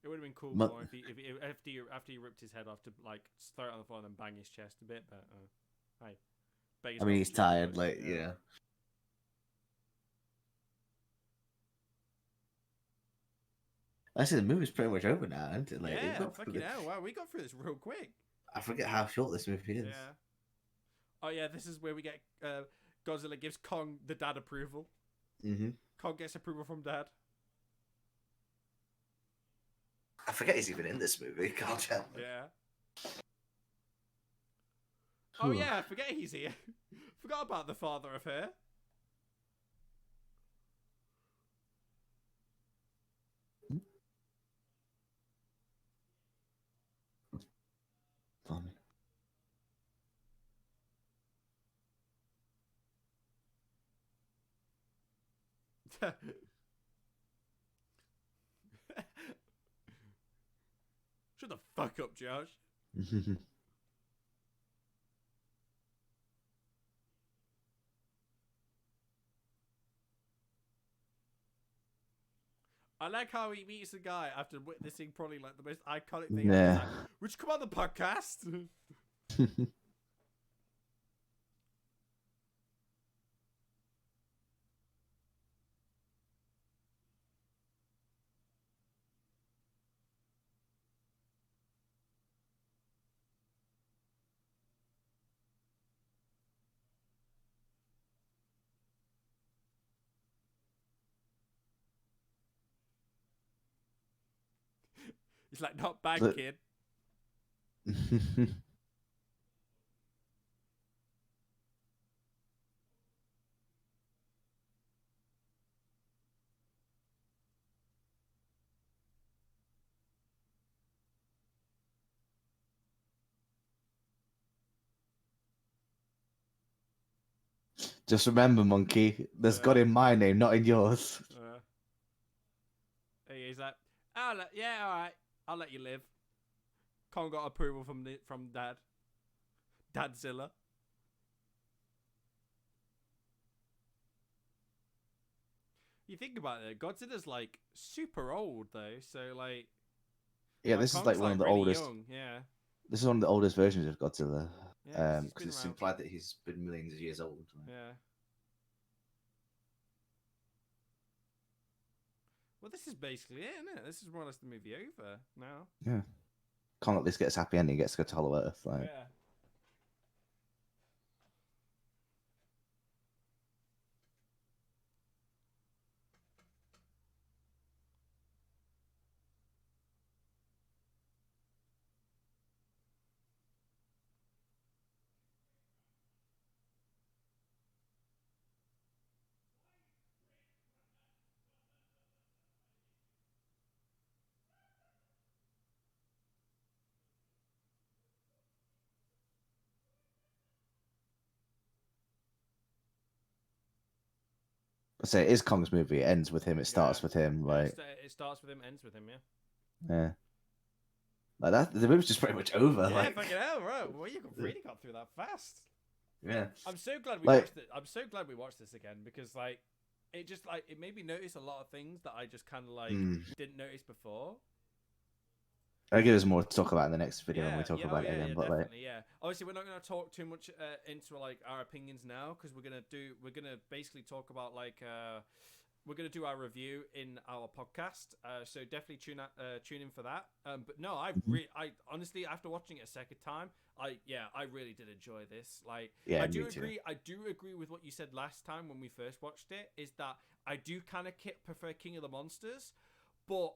It would have been cool more if after he ripped his head off to like throw it on the floor and then bang his chest a bit. But hey, I mean, he's tired. Like, yeah. I see the movie's pretty much over now, isn't it? Like, yeah, fucking hell! Wow, we got through this real quick. I forget how short this movie is. Yeah. Oh yeah, this is where we get Godzilla gives Kong the dad approval. Kong gets approval from dad. I forget he's even in this movie. Can't tell. Yeah. Oh yeah, I forget he's here. Forgot about the father of her. Funny. Shut the fuck up, Josh. I like how he meets the guy after witnessing probably like the most iconic thing. Yeah. Like, would you come on the podcast? He's like, not bad, kid. Just remember, monkey, there's God in my name, not in yours. He's like, all right, I'll let you live. Kong got approval from dad. Dadzilla. You think about it, Godzilla's like super old though, so like. Yeah, this is like one of the really oldest. Young. Yeah. This is one of the oldest versions of Godzilla. Yeah, because it's implied that he's been millions of years old. Right? Yeah. Well, this is basically it, isn't it? This is more or less the movie over now. Yeah. Can't let this get a happy ending. He gets to go to Hollow Earth. Like. Yeah. say it is Kong's movie. It ends with him. It starts with him. Like it starts with him, ends with him. Yeah. yeah, like that. The movie's just pretty much over. Yeah, like fucking hell, bro. Well, you really got through that fast. yeah. I'm so glad we Like- watched it. I'm so glad we watched this again because like it just like it made me notice a lot of things that I just kind of like didn't notice before. I think there's more to talk about in the next video when we talk about it again. But definitely, yeah. Obviously, we're not going to talk too much into like our opinions now because we're gonna basically talk about like we're gonna do our review in our podcast. So definitely tune in for that. But no, I honestly after watching it a second time, I really did enjoy this. Like, yeah, I do me too. agree. I do agree with what you said last time when we first watched it. Is that I do kind of prefer King of the Monsters, but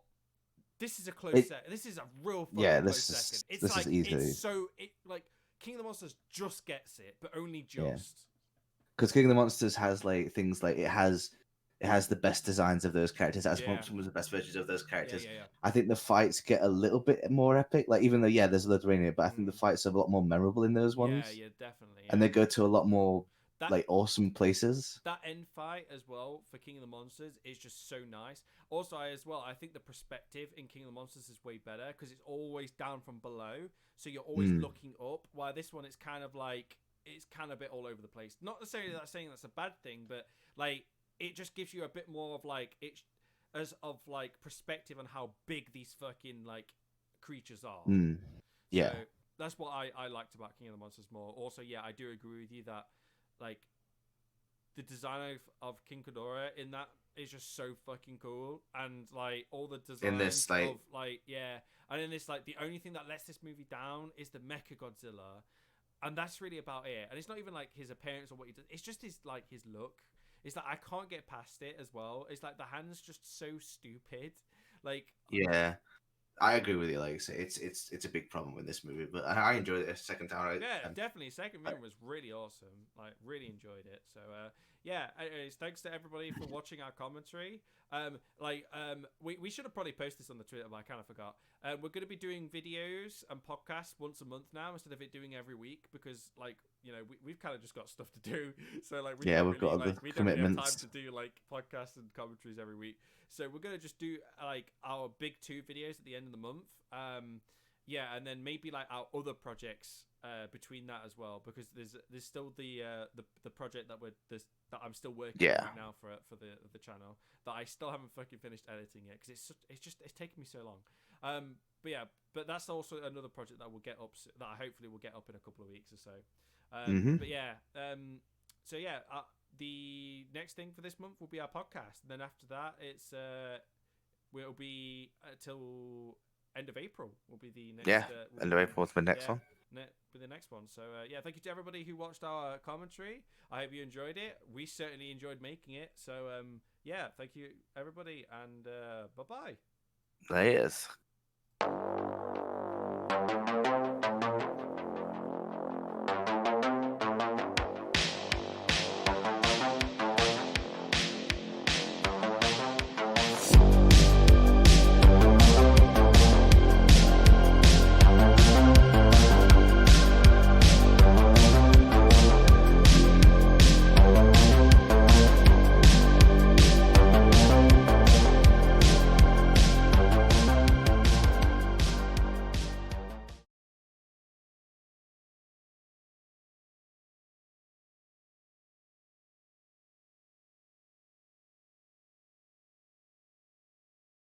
this is a close second. This is a real fucking close second. It's this like is easily. it's so like King of the Monsters just gets it, but only just. Because King of the Monsters has like things like it has the best designs of those characters. It has some of the best versions of those characters. Yeah. I think the fights get a little bit more epic. Like even though there's a lot of rain in it, but I think the fights are a lot more memorable in those ones. Yeah, definitely. Yeah. And they go to a lot more like awesome places. That end fight as well for King of the Monsters is just so nice. Also, I think the perspective in King of the Monsters is way better because it's always down from below, so you're always looking up. While this one, it's kind of a bit all over the place. Not necessarily saying that's a bad thing, but like it just gives you a bit more of like perspective on how big these fucking like creatures are. Yeah. So that's what I liked about King of the Monsters more. Also, I do agree with you that like the design of King Ghidorah in that is just so fucking cool, and like all the design in this like and in this like the only thing that lets this movie down is the Mecha Godzilla, and that's really about it. And it's not even like his appearance or what he does, it's just his look. It's like I can't get past it as well. It's like the hand's just so stupid. Like I agree with you. Like I say, it's a big problem with this movie, but I enjoyed it a second time. Definitely. Second viewing was really awesome. Like, really enjoyed it. So, anyways, thanks to everybody for watching our commentary. We should have probably posted this on the Twitter, but I kind of forgot. We're going to be doing videos and podcasts once a month now instead of it doing every week because, like, we've kind of just got stuff to do. So, like, we don't really have time to do like podcasts and commentaries every week. So we're gonna just do like our big 2 videos at the end of the month. And then maybe like our other projects between that as well, because there's still the project that I'm still working on right now for the channel that I still haven't fucking finished editing yet because it's taken me so long. But that's also another project that will get up that I hopefully will get up in a couple of weeks or so. The next thing for this month will be our podcast, and then after that, will be till end of April. Will be the next. End of April is the next one. Be the next one. So thank you to everybody who watched our commentary. I hope you enjoyed it. We certainly enjoyed making it. So thank you everybody, and bye bye. Laters.